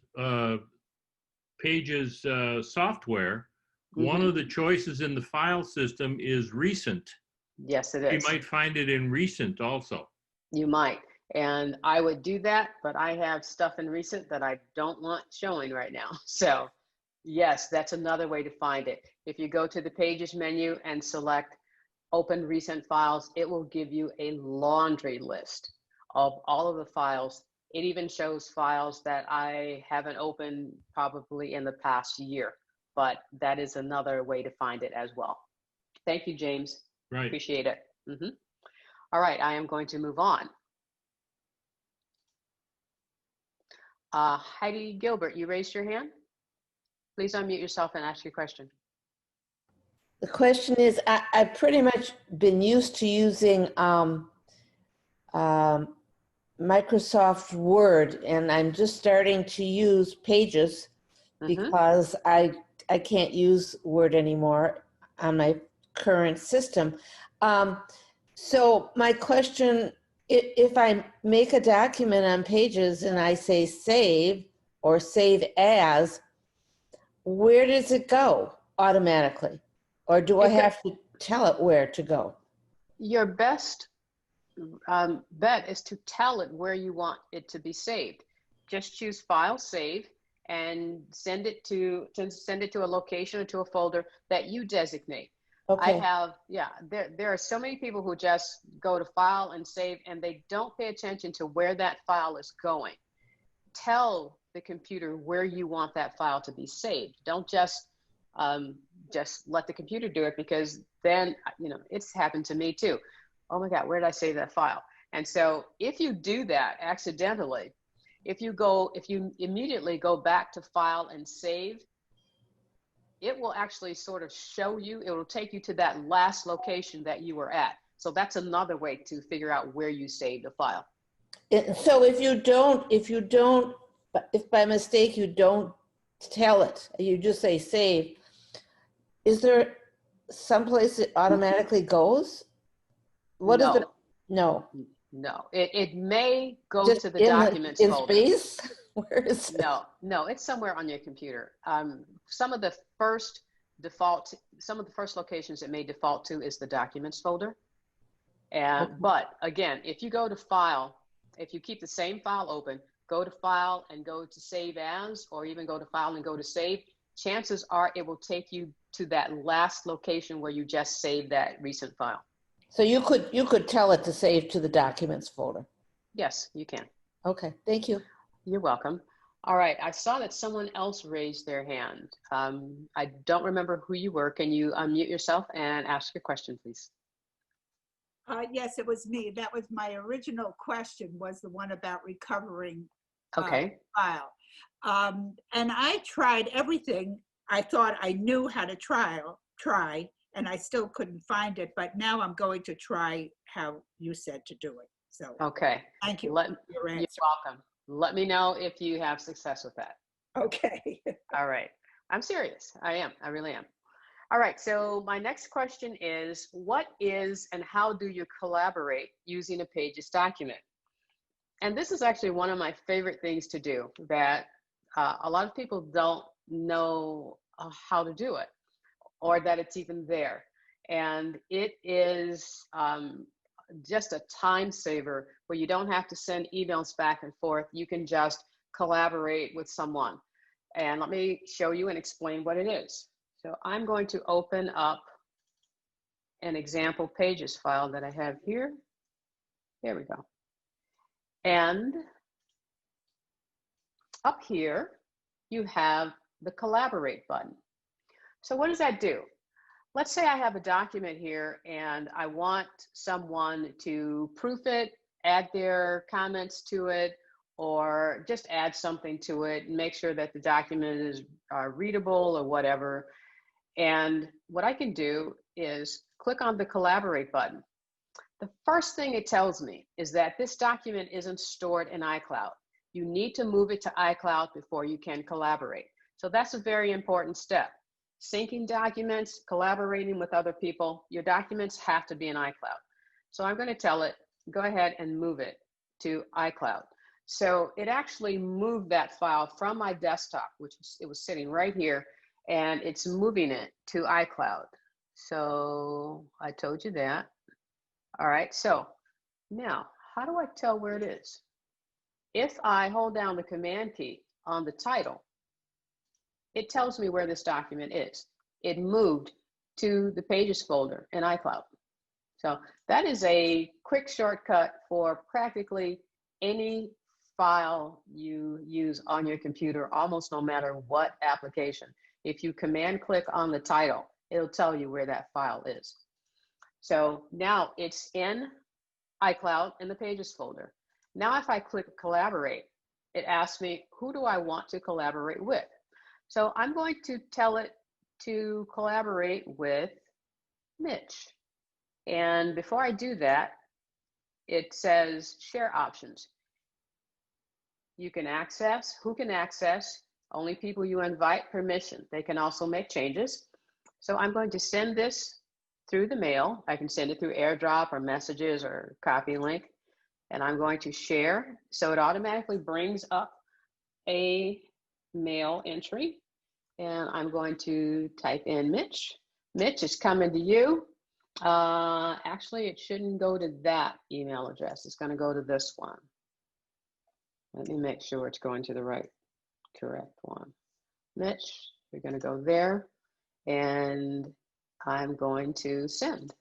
software, one of the choices in the file system is recent. Yes, it You is. might find it in recent also. You might. And I would do that, but I have stuff in recent that I don't want showing right now. So yes, that's another way to find it. If you go to the Pages menu and select Open Recent Files, it will give you a laundry list of all of the files. It even shows files that I haven't opened probably in the past year, but that is another way to find it as well. Thank you, James. Right. Appreciate it. All right, I am going to move on. Heidi Gilbert, you raised your hand. Please unmute yourself and ask your question. The question is, I've pretty much been used to using Microsoft Word, and I'm just starting to use Pages because I can't use Word anymore on my current system. So my question, if I make a document on Pages and I say save or save as, where does it go automatically? Or do I have to tell it where to go? Your best bet is to tell it where you want it to be saved. Just choose File, Save, and send it to a location or to a folder that you designate. Okay. There are so many people who just go to File and Save, and they don't pay attention to where that file is going. Tell the computer where you want that file to be saved. Don't just let the computer do it, because then, it's happened to me too. Oh my God, where did I save that file? And so if you do that accidentally, if you immediately go back to File and Save, it will actually sort of show you, it will take you to that last location that you were at. So that's another way to figure out where you saved the file. So if by mistake you don't tell it, you just say save, is there someplace it automatically goes? What is it? No. No, it may go Just to the documents in folder. space? Where is it? No, it's somewhere on your computer. Some of the first locations it may default to is the documents folder. But again, if you go to File, if you keep the same file open, go to File and go to Save As, or even go to File and go to Save, chances are it will take you to that last location where you just saved that recent file. So you could tell it to save to the documents folder. Yes, you can. Okay, thank you. You're welcome. All right, I saw that someone else raised their hand. I don't remember who you were. Can you unmute yourself and ask your question, please? Yes, it was me. That was my original question, was the one about recovering file. And I tried everything. I thought I knew how to try, and I still couldn't find it. But now I'm going to try how you said to do it. So okay, thank you. You're welcome. Let me know if you have success with that. Okay. All right. I'm serious. I am. I really am. All right. So my next question is, what is and how do you collaborate using a Pages document? And this is actually one of my favorite things to do that a lot of people don't know how to do it, or that it's even there. And it is just a time saver where you don't have to send emails back and forth. You can just collaborate with someone. And let me show you and explain what it is. So I'm going to open up an example Pages file that I have here. There we go. And up here, you have the Collaborate button. So what does that do? Let's say I have a document here and I want someone to proof it, add their comments to it, or just add something to it and make sure that the document is readable or whatever. And what I can do is click on the Collaborate button. The first thing it tells me is that this document isn't stored in iCloud. You need to move it to iCloud before you can collaborate. So that's a very important step. Syncing documents, collaborating with other people, your documents have to be in iCloud. So I'm going to tell it, go ahead and move it to iCloud. So it actually moved that file from my desktop, which it was sitting right here, and it's moving it to iCloud. So I told you that. All right, so now how do I tell where it is? If I hold down the command key on the title, it tells me where this document is. It moved to the Pages folder in iCloud. So that is a quick shortcut for practically any file you use on your computer, almost no matter what application. If you command click on the title, it'll tell you where that file is. So now it's in iCloud in the Pages folder. Now if I click Collaborate, it asks me, who do I want to collaborate with? So I'm going to tell it to collaborate with Mitch. And before I do that, it says share options. You can access, who can access? Only people you invite, permission. They can also make changes. So I'm going to send this through the mail. I can send it through Airdrop or messages or copy link. And I'm going to share. So it automatically brings up a mail entry. And I'm going to type in Mitch. Mitch is coming to you. Actually, it shouldn't go to that email address. It's going to go to this one. Let me make sure it's going to the correct one. Mitch, you're going to go there, and I'm going to send.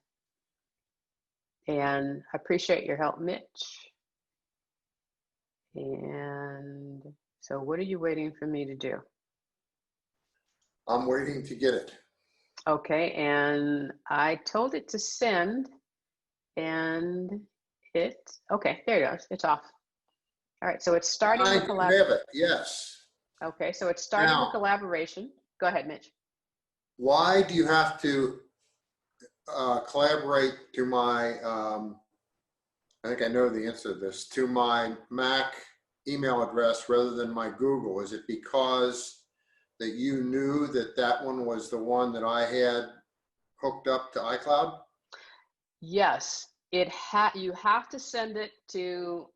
And I appreciate your help, Mitch. And so what are you waiting for me to do? I'm waiting to get it. Okay, and I told it to send, and okay, there it goes, it's off. All right, so it's starting the collaboration. I have it, yes. Okay, so it's starting the collaboration. Go ahead, Mitch. Why do you have to collaborate to my, I think I know the answer to this, to my Mac email address rather than my Google? Is it because that you knew that that one was the one that I had hooked up to iCloud? Yes, you have to send it to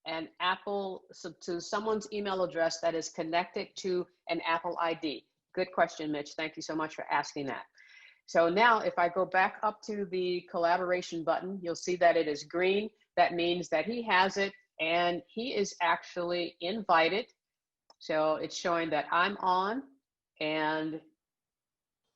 an Apple, to someone's email address that is connected to an Apple ID. Good question, Mitch. Thank you so much for asking that. So now if I go back up to the collaboration button, you'll see that it is green. That means that he has it and he is actually invited. So it's showing that I'm on, and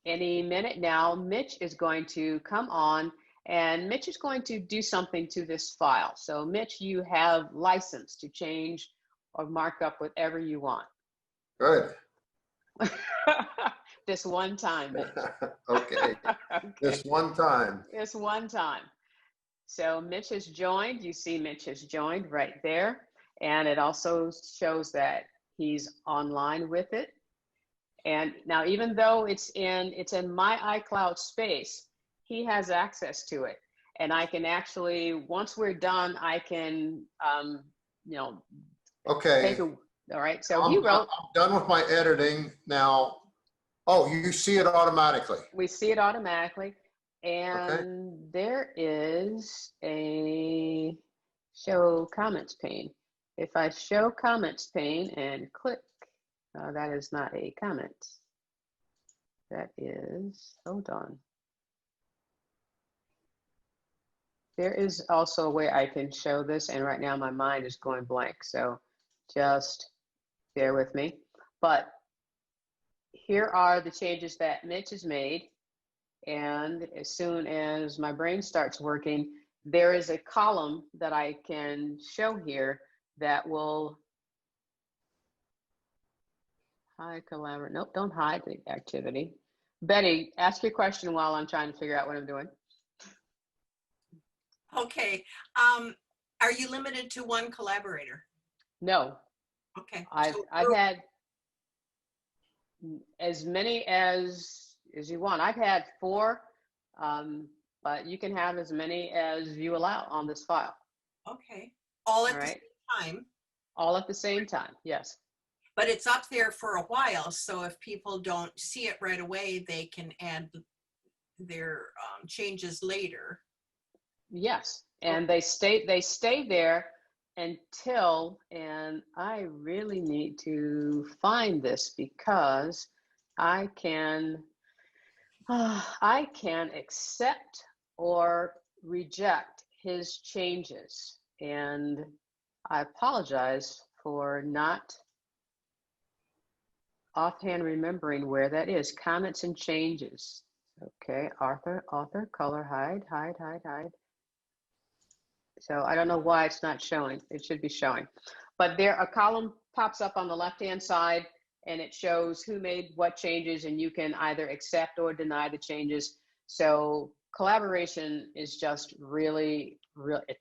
any minute now, Mitch is going to come on, and Mitch is going to do something to this file. So Mitch, you have license to change or mark up whatever you want. Good. This one time, Mitch. Okay. This one time. This one time. So Mitch has joined. You see Mitch has joined right there. And it also shows that he's online with it. And now, even though it's in my iCloud space, he has access to it. And I can actually, once we're done, I can, okay. All right. So he wrote. I'm done with my editing now. Oh, you see it automatically. We see it automatically. And there is a show comments pane. If I show comments pane and click, that is not a comment. That is, hold on. There is also a way I can show this, and right now my mind is going blank, so just bear with me. But here are the changes that Mitch has made, and as soon as my brain starts working, there is a column that I can show here that will hide collaborate. Nope, don't hide the activity. Betty, ask your question while I'm trying to figure out what I'm doing. Okay. Are you limited to one collaborator? No. Okay. I've had as many as you want. I've had 4, but you can have as many as you allow on this file. Okay. All at the same time? All at the same time, yes. But it's up there for a while, so if people don't see it right away, they can add their changes later. Yes, and they stay there until, and I really need to find this because I can accept or reject his changes. And I apologize for not offhand remembering where that is. Comments and changes. Okay, author, color, hide. So I don't know why it's not showing. It should be showing. But there, a column pops up on the left-hand side and it shows who made what changes, and you can either accept or deny the changes. So collaboration is just really,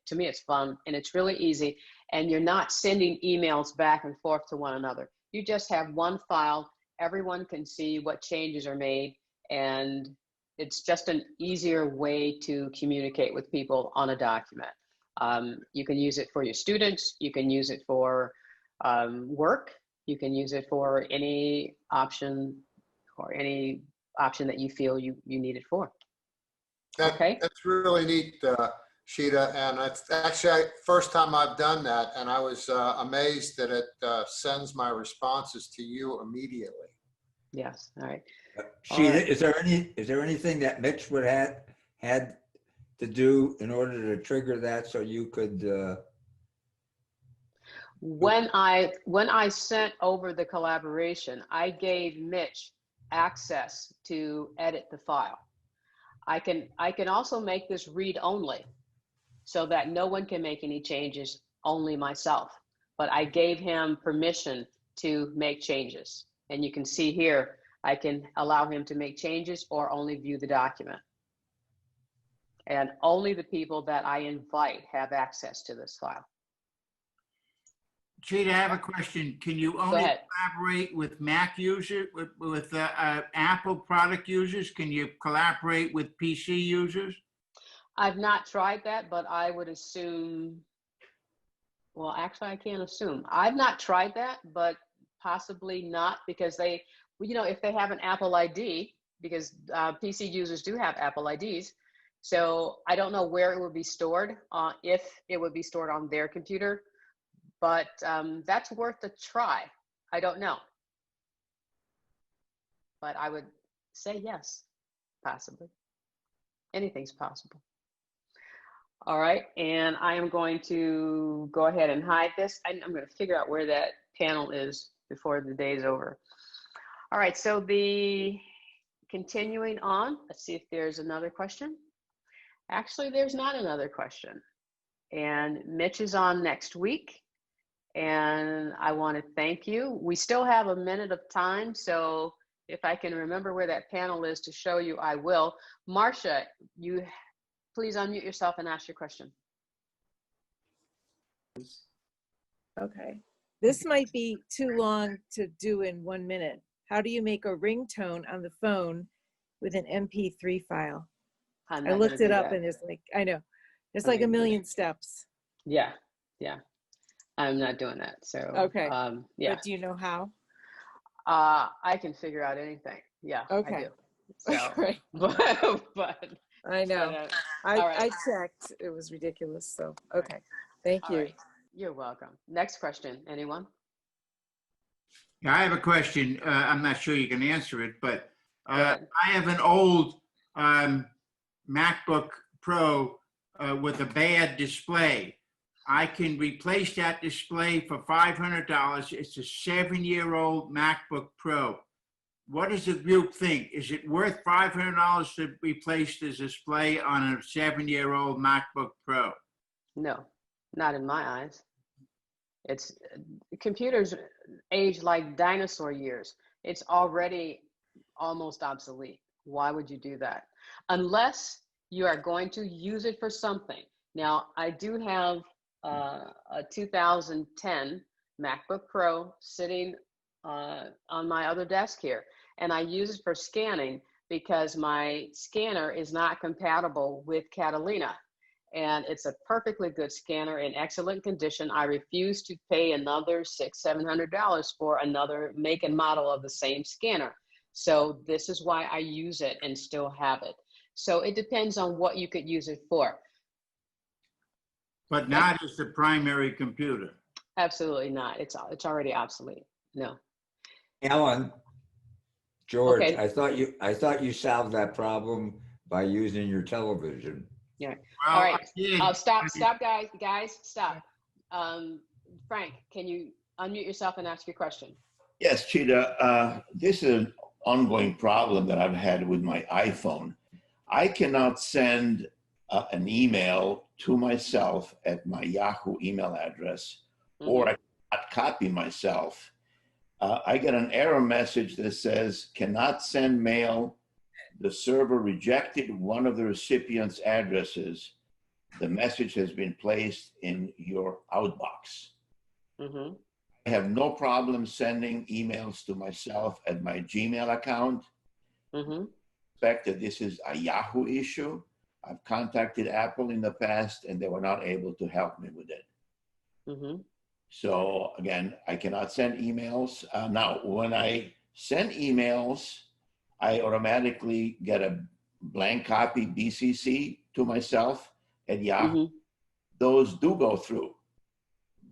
to me, it's fun and it's really easy. And you're not sending emails back and forth to one another. You just have one file. Everyone can see what changes are made, and it's just an easier way to communicate with people on a document. You can use it for your students. You can use it for work. You can use it for any option that you feel you need it for. Okay. That's really neat, Chita. And it's actually first time I've done that. And I was amazed that it sends my responses to you immediately. Yes. All right. Chita, right. is there anything that Mitch would had to do in order to trigger that so you could when I sent over the collaboration, I gave Mitch access to edit the file. I can also make this read only so that no one can make any changes, only myself. But I gave him permission to make changes. And you can see here, I can allow him to make changes or only view the document. And only the people that I invite have access to this file. Chita, I have a question. Can you only collaborate with Mac users, with Apple product users? Can you collaborate with PC users? I've not tried that, but I would assume, well, actually I can't assume. I've not tried that, but possibly not, because they, you know, if they have an Apple ID, because PC users do have Apple IDs, so I don't know where it would be stored, if it would be stored on their computer, but that's worth a try. I don't know. But I would say yes, possibly. Anything's possible. All right, and I am going to go ahead and hide this. I'm going to figure out where that panel is before the day's over. All right, so continuing on, let's see if there's another question. Actually, there's not another question. And Mitch is on next week. And I want to thank you. We still have a minute of time, so if I can remember where that panel is to show you, I will. Marcia, you please unmute yourself and ask your question. Okay. This might be too long to do in 1 minute. How do you make a ringtone on the phone with an MP3 file? I looked it up and it's like, I know, it's like a million steps. Yeah, yeah. I'm not doing that. So, okay. Yeah. But do you know how? I can figure out anything. Yeah, okay. I do. So, right. but I know. All right. I checked. It was ridiculous. So, okay. Thank you. Right. You're welcome. Next question. Anyone? Yeah, I have a question. I'm not sure you can answer it, but I have an old MacBook Pro with a bad display. I can replace that display for $500. It's a 7-year-old MacBook Pro. What does the group think? Is it worth $500 to replace the display on a 7-year-old MacBook Pro? No, not in my eyes. It's computers age like dinosaur years. It's already almost obsolete. Why would you do that? Unless you are going to use it for something. Now, I do have a 2010 MacBook Pro sitting on my other desk here, and I use it for scanning because my scanner is not compatible with Catalina, and it's a perfectly good scanner in excellent condition. I refuse to pay another $600-700 for another make and model of the same scanner. So this is why I use it and still have it. So it depends on what you could use it for. But not as the primary computer. Absolutely not. It's already obsolete. No. Alan, George, Okay. I thought you solved that problem by using your television. Yeah. Well, All right. I did. Stop, guys, stop. Frank, can you unmute yourself and ask your question? Yes, Chita, this is an ongoing problem that I've had with my iPhone. I cannot send an email to myself at my Yahoo email address, or I cannot copy myself. I get an error message that says, cannot send mail. The server rejected one of the recipient's addresses. The message has been placed in your outbox. I have no problem sending emails to myself at my Gmail account. I suspect that this is a Yahoo issue. I've contacted Apple in the past and they were not able to help me with it. So again, I cannot send emails. Now, when I send emails, I automatically get a blank copy BCC to myself at Yahoo. Those do go through,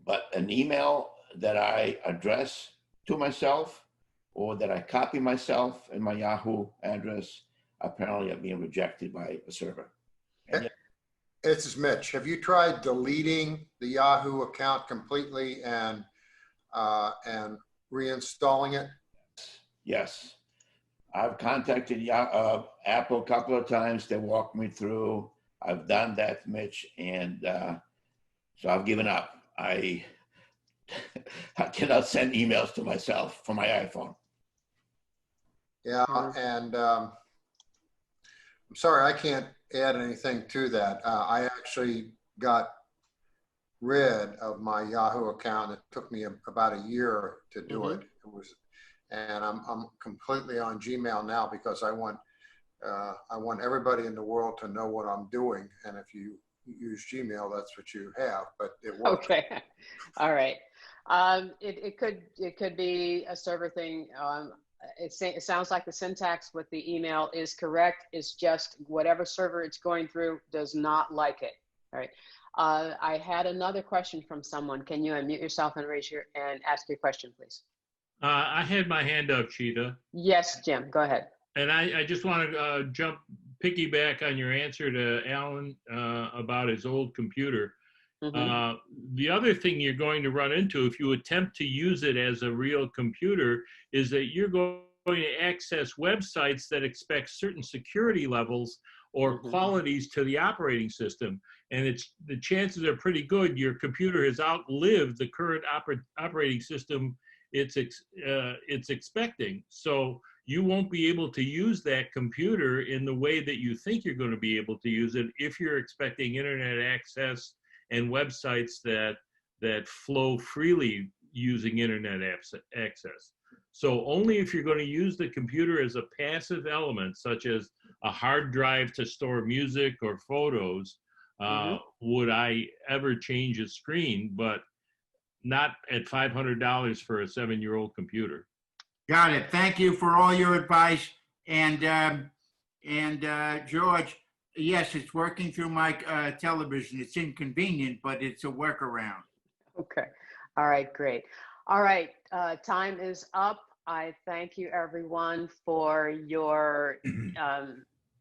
but an email that I address to myself or that I copy myself in my Yahoo address apparently are being rejected by a server. This is Mitch. Have you tried deleting the Yahoo account completely and reinstalling it? Yes. I've contacted Apple a couple of times. They walked me through. I've done that, Mitch, and so I've given up. I cannot send emails to myself from my iPhone. Yeah, and I'm sorry, I can't add anything to that. I actually got rid of my Yahoo account. It took me about a year to do it. And I'm completely on Gmail now because I want everybody in the world to know what I'm doing. And if you use Gmail, that's what you have. But it works. Okay, all right. It could be a server thing. It sounds like the syntax with the email is correct. It's just whatever server it's going through does not like it. All right. I had another question from someone. Can you unmute yourself and and ask your question, please? I had my hand up, Chita. Yes, Jim, go ahead. And I just want to piggyback on your answer to Alan about his old computer. The other thing you're going to run into if you attempt to use it as a real computer is that you're going to access websites that expect certain security levels or qualities to the operating system. And the chances are pretty good your computer has outlived the current operating system it's expecting. So you won't be able to use that computer in the way that you think you're going to be able to use it if you're expecting internet access and websites that flow freely using internet access. So only if you're going to use the computer as a passive element, such as a hard drive to store music or photos, would I ever change a screen, but not at $500 for a 7-year-old computer. Got it. Thank you for all your advice. And George, yes, it's working through my television. It's inconvenient, but it's a workaround. Okay. All right, great. All right, time is up. I thank you everyone for your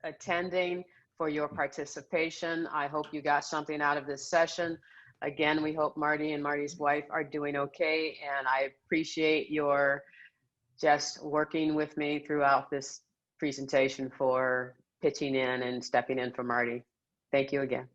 attending, for your participation. I hope you got something out of this session. Again, we hope Marty and Marty's wife are doing okay, and I appreciate your just working with me throughout this presentation for pitching in and stepping in for Marty. Thank you again.